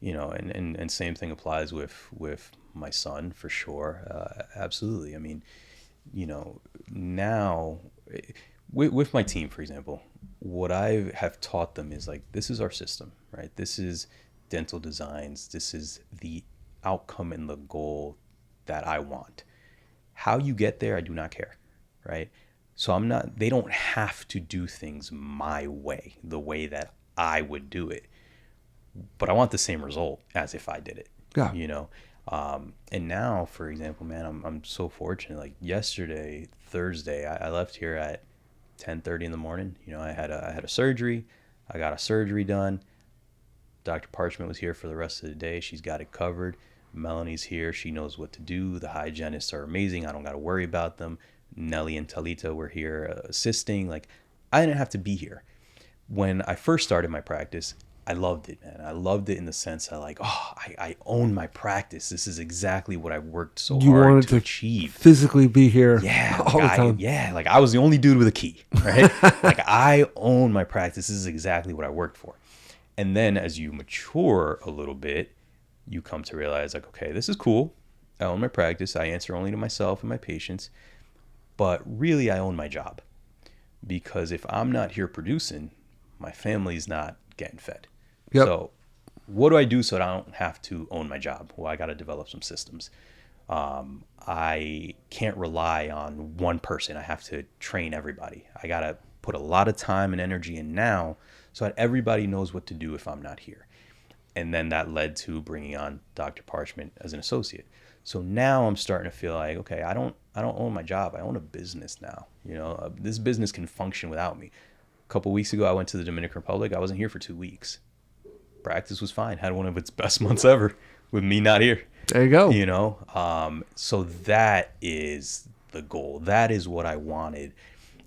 And same thing applies with my son for sure. Absolutely. I mean, now with my team, for example, what I have taught them is like, this is our system, right? This is dental designs. This is the outcome and the goal that I want. How you get there, I do not care, right? So they don't have to do things my way, the way that I would do it. But I want the same result as if I did it. Yeah. And now, for example, man, I'm so fortunate. Like yesterday, Thursday, I left here at 10:30 in the morning. I had a surgery. I got a surgery done. Dr. Parchment was here for the rest of the day. She's got it covered. Melanie's here. She knows what to do. The hygienists are amazing. I don't got to worry about them. Nelly and Talita were here assisting. Like, I didn't have to be here. When I first started my practice, I loved it, man. I loved it in the sense that, like, I own my practice. This is exactly what I worked so hard to achieve. Physically be here all the time. Like I was the only dude with a key, right? Like, I own my practice. This is exactly what I worked for. And then as you mature a little bit, you come to realize, like, okay, this is cool. I own my practice. I answer only to myself and my patients. But really, I own my job. Because if I'm not here producing, my family's not getting fed. Yep. So what do I do so that I don't have to own my job? Well, I got to develop some systems. I can't rely on one person. I have to train everybody. I got to put a lot of time and energy in now so that everybody knows what to do if I'm not here. And then that led to bringing on Dr. Parchment as an associate. So now I'm starting to feel like, okay, I don't own my job. I own a business now. This business can function without me. A couple weeks ago, I went to the Dominican Republic. I wasn't here for 2 weeks. Practice was fine. Had one of its best months ever with me not here. There you go. So that is the goal. That is what I wanted.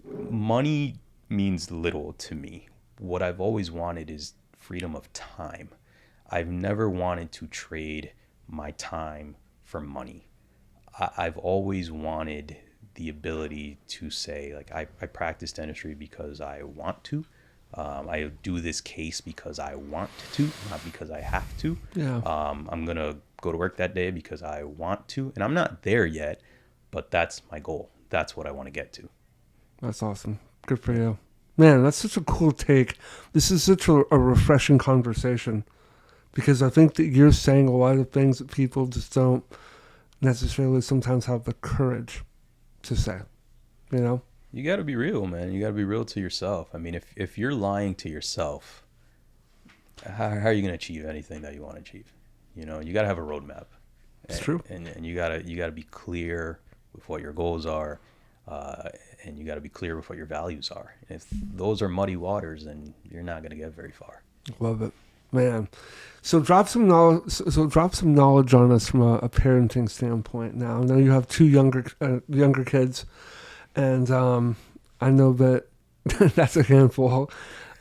Money means little to me. What I've always wanted is freedom of time. I've never wanted to trade my time for money. I've always wanted the ability to say, like, I practice dentistry because I want to. I do this case because I want to, not because I have to. Yeah. I'm going to go to work that day because I want to. And I'm not there yet, but that's my goal. That's what I want to get to. That's awesome. Good for you. Man, that's such a cool take. This is such a refreshing conversation, because I think that you're saying a lot of things that people just don't necessarily sometimes have the courage to say, You got to be real, man. You got to be real to yourself. I mean, if you're lying to yourself, how are you going to achieve anything that you want to achieve? You know, you got to have a roadmap. It's true. And you gotta be clear with what your goals are, and you gotta be clear with what your values are. And if those are muddy waters, then you're not gonna get very far. Love it, man. So drop some knowledge. So drop some knowledge on us from a parenting standpoint. Now, I know you have two younger kids, and I know that that's a handful.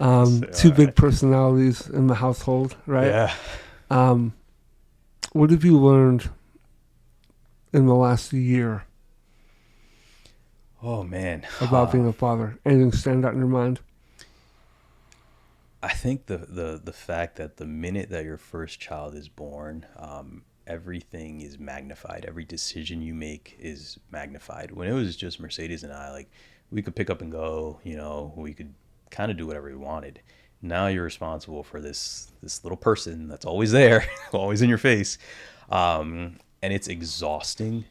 Two big personalities in the household, right? Yeah. What have you learned in the last year Oh man. about being a father? Anything stand out in your mind? I think the fact that the minute that your first child is born, everything is magnified. Every decision you make is magnified. When it was just Mercedes and I, like, we could pick up and go, you know, we could kind of do whatever we wanted. Now you're responsible for this little person that's always there, always in your face, and it's exhausting.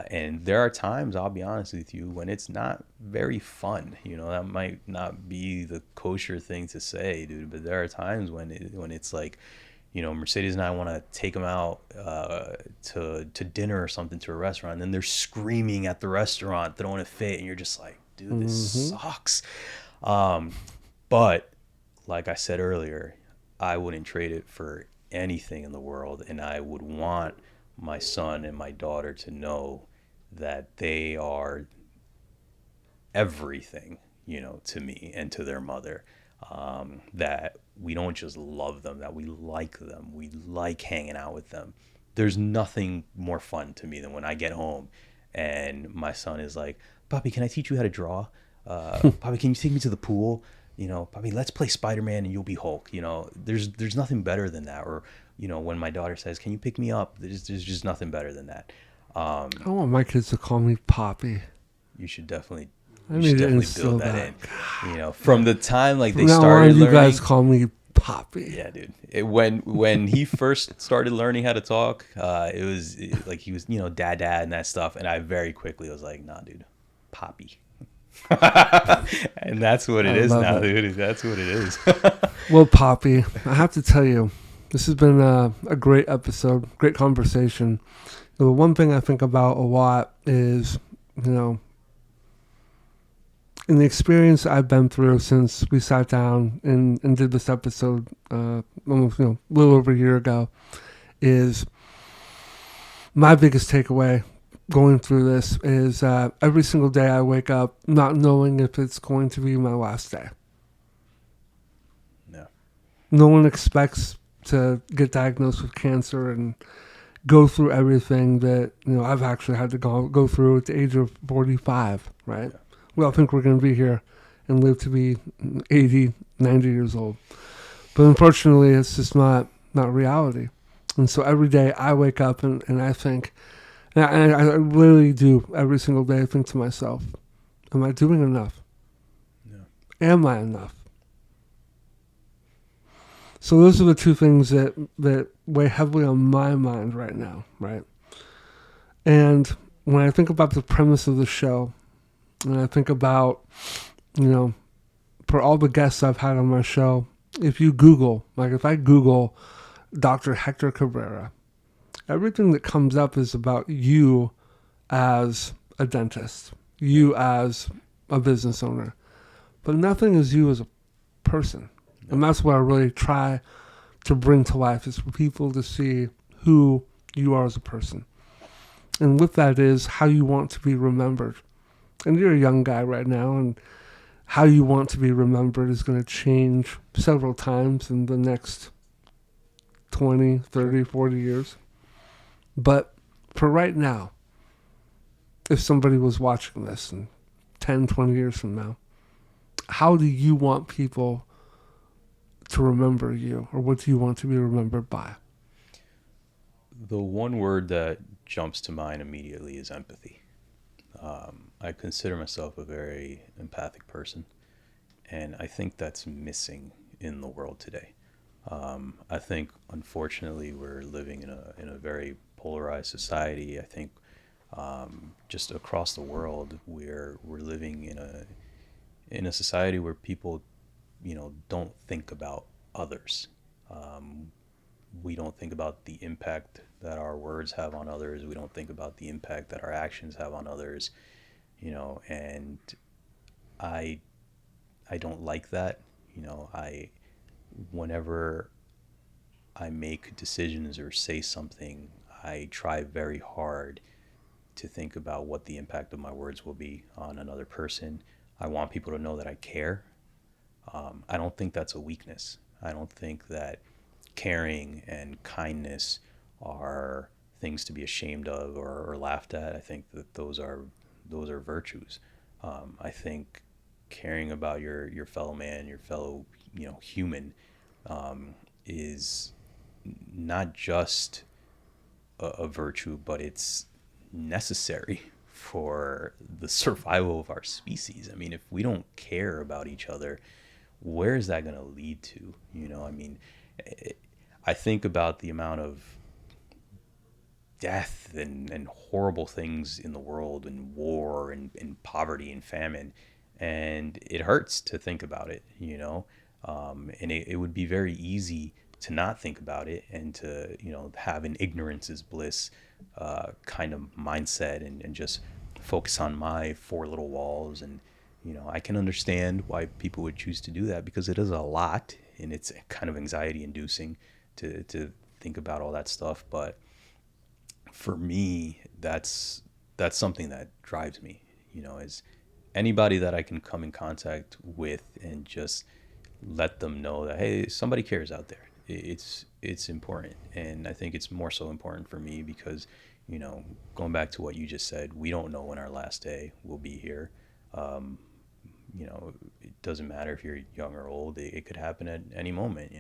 And there are times, I'll be honest with you, when it's not very fun. You know, that might not be the kosher thing to say, dude, but there are times when it's like, you know, Mercedes and I want to take them out to dinner or something, to a restaurant, and then they're screaming at the restaurant, they don't want to fit, and you're just like, dude, this sucks. But like I said earlier, I wouldn't trade it for anything in the world, and I would want my son and my daughter to know that they are everything, you know, to me and to their mother. That we don't just love them, that we like them, we like hanging out with them. There's nothing more fun to me than when I get home and my son is like, Papi, can I teach you how to draw? Papi, can you take me to the pool? You know, Papi, let's play Spider-Man and you'll be Hulk. You know, there's nothing better than that. Or, you know, when my daughter says, can you pick me up? There's just nothing better than that. I want my kids to call me Poppy. You should definitely, instill build that in. You know, from the time like From they now started on, learning. you guys call me Poppy. Yeah, dude. When he first started learning how to talk, it was like he was, you know, dad and that stuff, and I very quickly was like, nah, dude, Poppy. And that's what it is now, dude. That's what it is. Well, Poppy, I have to tell you, this has been a great episode, great conversation. The one thing I think about a lot is, you know, in the experience I've been through since we sat down and did this episode almost, you know, a little over a year ago, is my biggest takeaway going through this is every single day I wake up not knowing if it's going to be my last day. No. No one expects to get diagnosed with cancer and go through everything that, you know, I've actually had to go through at the age of 45, right? Yeah. We all think we're going to be here and live to be 80, 90 years old. But unfortunately, it's just not reality. And so every day I wake up and I think, and I literally do every single day, I think to myself, am I doing enough? No. Am I enough? So those are the two things that weigh heavily on my mind right now, right? And when I think about the premise of the show, and I think about, you know, for all the guests I've had on my show, if you Google, like if I Google Dr. Hector Cabrera, everything that comes up is about you as a dentist, you as a business owner, but nothing is you as a person. And that's what I really try to bring to life, is for people to see who you are as a person. And with that is how you want to be remembered. And you're a young guy right now, and how you want to be remembered is going to change several times in the next 20, 30, 40 years. But for right now, if somebody was watching this in 10, 20 years from now, how do you want people to remember you, or what do you want to be remembered by? The one word that jumps to mind immediately is empathy. I consider myself a very empathic person, and I think that's missing in the world today. I think, unfortunately, we're living in a very polarized society. I think just across the world, we're living in a society where people, don't think about others. We don't think about the impact that our words have on others. We don't think about the impact that our actions have on others, and I I don't like that. Whenever I make decisions or say something, I try very hard to think about what the impact of my words will be on another person. I want people to know that I care. I don't think that's a weakness. I don't think that caring and kindness are things to be ashamed of or laughed at. I think that those are virtues. I think caring about your fellow man, your fellow human, is not just a virtue, but it's necessary for the survival of our species. I mean, if we don't care about each other, where is that going to lead to? I think about the amount of death and horrible things in the world, and war and poverty and famine, and it hurts to think about it, and it would be very easy to not think about it and to have an ignorance is bliss kind of mindset, and just focus on my four little walls. And I can understand why people would choose to do that, because it is a lot and it's kind of anxiety inducing to think about all that stuff. But for me, that's something that drives me, is anybody that I can come in contact with and just let them know that, hey, somebody cares out there. It's important. And I think it's more so important for me because, going back to what you just said, we don't know when our last day will be here. It doesn't matter if you're young or old. It could happen at any moment.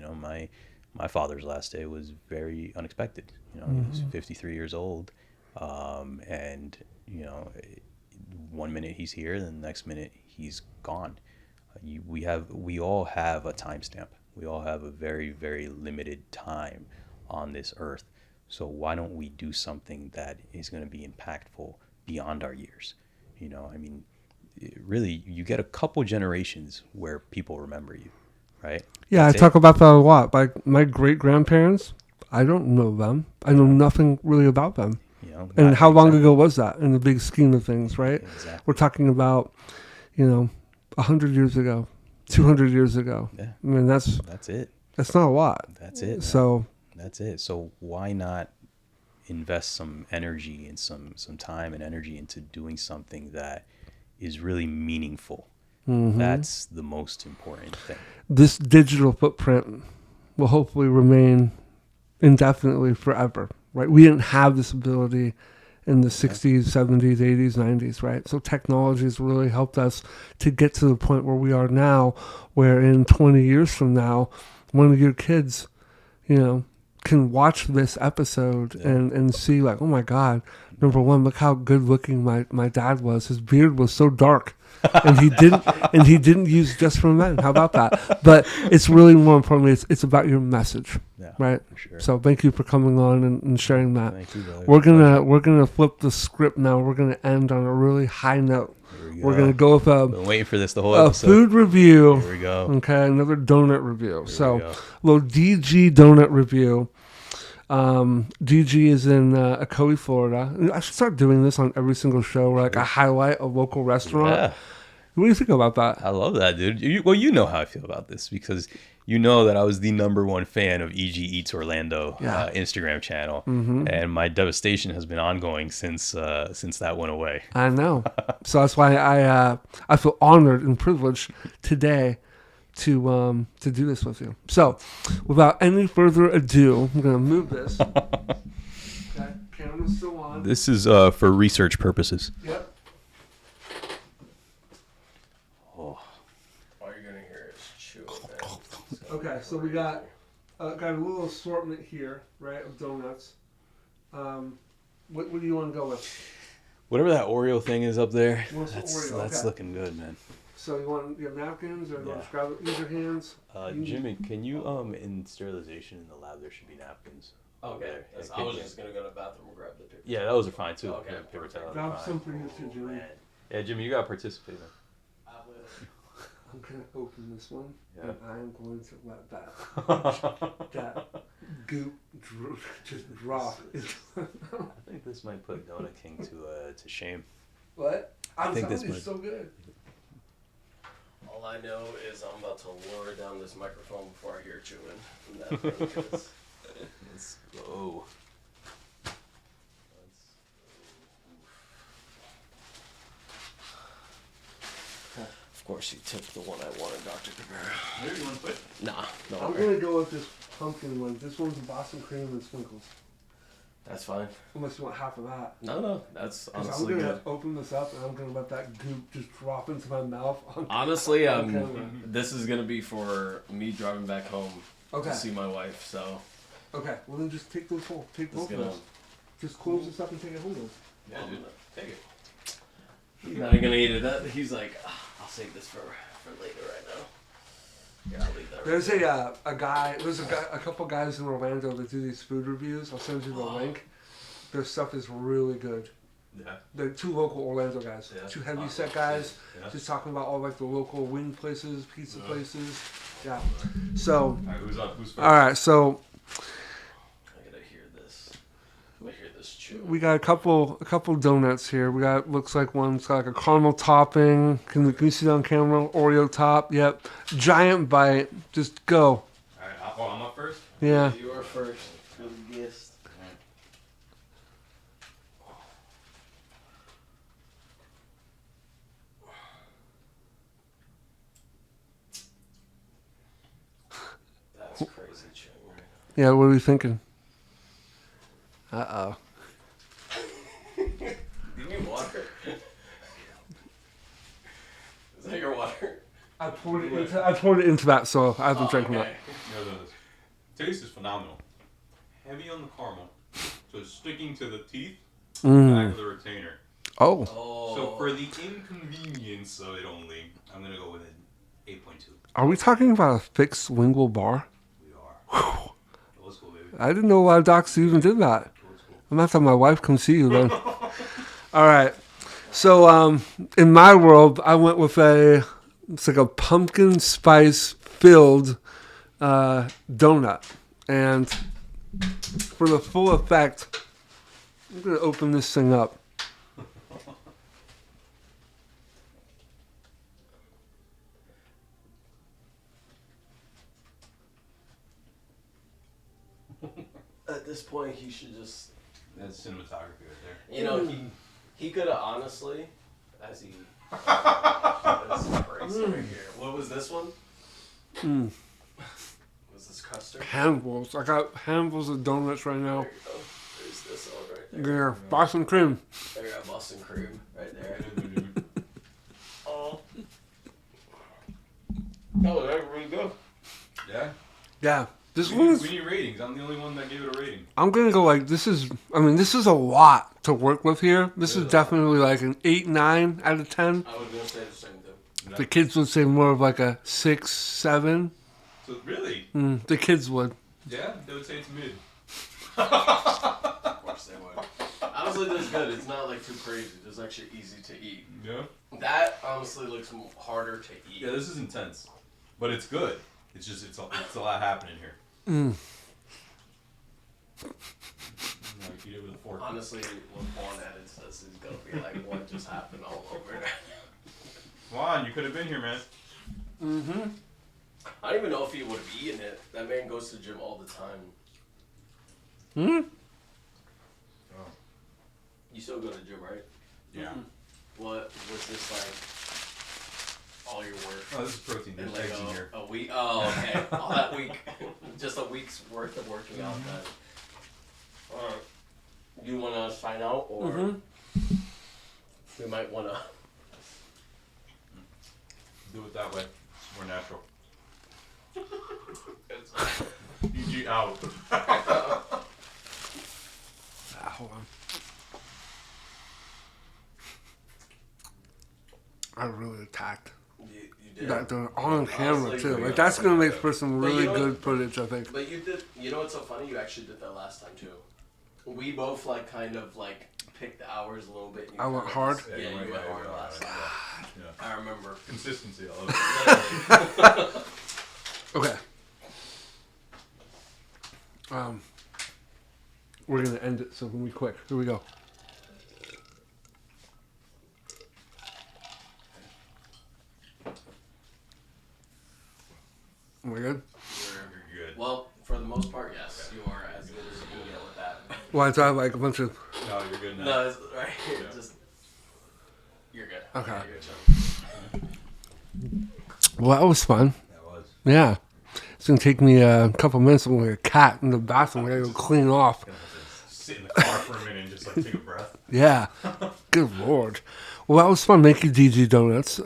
My father's last day was very unexpected. He was 53 years old. And, 1 minute he's here, then the next minute he's gone. We all have a timestamp. We all have a very, very limited time on this earth. So why don't we do something that is going to be impactful beyond our years? Really, you get a couple generations where people remember you, right? Yeah, That's I talk about that a lot. Like my great grandparents, I don't know them. I know nothing really about them. And how long ago was that in the big scheme of things, right? Exactly. We're talking about, 100 years ago, 200 years ago. Yeah. I mean, that's it. That's not a lot. That's it. So that's it. So why not invest some energy and some time and energy into doing something that is really meaningful? Mm-hmm. That's the most important thing. This digital footprint will hopefully remain indefinitely forever, right? We didn't have this ability in the 60s, 70s, 80s, 90s, right? So technology has really helped us to get to the point where we are now, where in 20 years from now, one of your kids, can watch this episode and see like, oh my God, number one, look how good looking my dad was. His beard was so dark. and he didn't use Just for Men. How about that? But it's really more importantly, it's about your message, right? Sure. So thank you for coming on and sharing that. Thank you, brother. We're gonna flip the script now. We're gonna end on a really high note. We're gonna go with been waiting for this the whole episode. Food review. Here we go. Okay, another donut review. A little DG donut review. DG is in Ocoee, Florida. I should start doing this on every single show where I highlight a local restaurant. Yeah. What do you think about that? I love that, dude. You know how I feel about this because you know that I was the #1 fan of EG Eats Orlando Instagram channel, and my devastation has been ongoing since that went away. I know, so that's why I feel honored and privileged today to do this with you. So, without any further ado, I'm gonna move this. Okay, camera's still on. This is for research purposes. Yep. Okay, so we got a little assortment here, right, of donuts. What do you want to go with? Whatever that Oreo thing is up there, Oreo? that's Okay. looking good, man. So you want your napkins or you want to grab it? Use your hands. Jimmy, can you in sterilization in the lab there should be napkins Okay. I was just gonna go to the bathroom and grab the paper. Yeah, those are fine too. Okay. Yeah, paper towels Grab are fine. some for you too, Jimmy. Yeah, Jimmy, you gotta participate, man. I will. I'm gonna open this one, Yeah. and I am going to let that goop just drop. I think this might put Donut King to shame. What? I'm think telling this you, might- it's so good. All I know is I'm about to lower down this microphone before I hear chewing from that thing. 'Cause Let's go. of course, you took the one I wanted, Dr. Cabrera. Maybe you want to quit? Nah, no. I'm gonna go with this pumpkin one. This one's Boston cream and sprinkles. That's fine. Unless you want half of that. No, that's 'Cause honestly I'm gonna good. open this up and I'm gonna let that goop just drop into my mouth. Honestly, Okay. this is gonna be for me driving back home Okay. to see my wife. So Okay. Well then just take those whole. Take just both of gonna. those. Just close this up and take it home. Then. Yeah, dude. Take it. He's not gonna eat it. He's like, I'll save this for later right now. Yeah, I'll leave that. There's right a guy. There's a couple guys in Orlando that do these food reviews. I'll send you the link. Their stuff is really good. Yeah. They're two local Orlando guys, Yeah. two heavy set guys, Yeah. just talking about all like the local wing places, pizza places. Yeah. So. All right, who's first? All right. So I gotta hear this. I hear this chew. we got a couple donuts here. We got looks like one's got like a caramel topping. Can you see that on camera? Oreo top. Yep. Giant bite. Just go. All right, I'm up first. Yeah. You are first. You're the guest. That's crazy chewing right Yeah. What are we thinking? Uh oh. now. You need water? Is that your water? I poured it into that, so I've been drinking okay. This taste is phenomenal. Heavy on the caramel, so it's sticking to the teeth, that. back of the retainer. Oh. Oh. So for the inconvenience of it only, I'm gonna go with an 8.2. Are we talking about a fixed lingual bar? We are. Old school, baby. I didn't know a lot of docs even did that. Old school. I'm gonna have to have my wife come see you then. All right. So in my world, I went with it's like a pumpkin spice filled donut, and for the full effect, I'm gonna open this thing up. At this point, he should just. That's cinematography right there. You know, he could have honestly, as he. That's crazy right here. What was this one? Was this custard? Handfuls. I got handfuls of donuts right now. There you go. There's this one right there. Yeah, Boston cream. There you go, Boston cream right there. Oh. Oh, that's really good. Yeah. Yeah, this We one's. need ratings. I'm the only one that gave it a rating. I'm gonna go like this is. I mean, this is a lot to work with here. This is definitely like an 8, 9 out of 10. I was gonna say the same thing. The kids would say more of like a 6, 7. So really, The kids would. yeah, they would say it's mid. Of course they would. Honestly, this is good. It's not like too crazy. It's actually easy to eat. Yeah. That honestly looks harder to eat. Yeah, this is intense, but it's good. It's just it's a lot happening here. Like eat it with a fork. Honestly, when Juan edits this, it's gonna be like what just happened all over. Come on, you could have been here, man. I don't even know if he would have eaten it. That man goes to the gym all the time. Oh. You still go to the gym, right? Yeah. What was this like? All your work Oh, this is protein. in There's like eggs in here. a week? Oh, okay. All that week, just a week's worth of working out. Then. Alright. You wanna sign out, or we might wanna? Do it that way. It's more natural. PG out. Hold on. I really attacked. You did. That they're on camera Honestly, too. yeah. Like that's gonna make for some But really you know- good footage, I think. But you did. You know what's so funny? You actually did that last time too. We both like kind of like picked the hours a little bit. And you I went kinda hard? just- Yeah, you went hard last time. Yeah. I remember. Consistency, I love it. Okay. We're gonna end it, so we're gonna be quick. Here we go. Am I good? You're good. Well, for the most part, yes, you are as good as you can get with that. Well, I have like a bunch of. No, you're good now. No, it's, right. Yeah. Just you're good. Okay. You're good, Well, that was fun. That was. Yeah. It's gonna take me a couple minutes. I'm like a cat in the bathroom. I gotta go clean off. Gonna have to sit in the car for a minute and just like take a breath. Yeah. Good lord. Well, that was fun. Thank you, DG Donuts.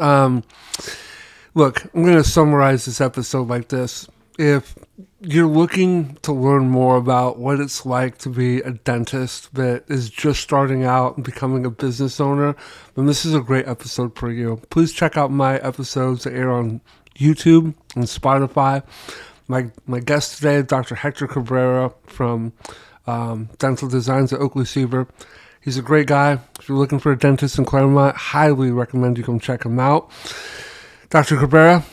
Look, I'm going to summarize this episode like this. If you're looking to learn more about what it's like to be a dentist that is just starting out and becoming a business owner, then this is a great episode for you. Please check out my episodes that air on YouTube and Spotify. My guest today is Dr. Hector Cabrera from Dental Designs at Oakley Seaver. He's a great guy. If you're looking for a dentist in Clermont, highly recommend you come check him out. Dr. Cabrera,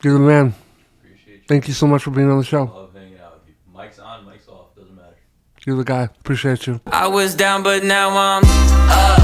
you're the man. Appreciate you. Thank you so much for being on the show. Love hanging out with you. Mic's on, mic's off. Doesn't matter. You're the guy. Appreciate you. I was down, but now I'm up.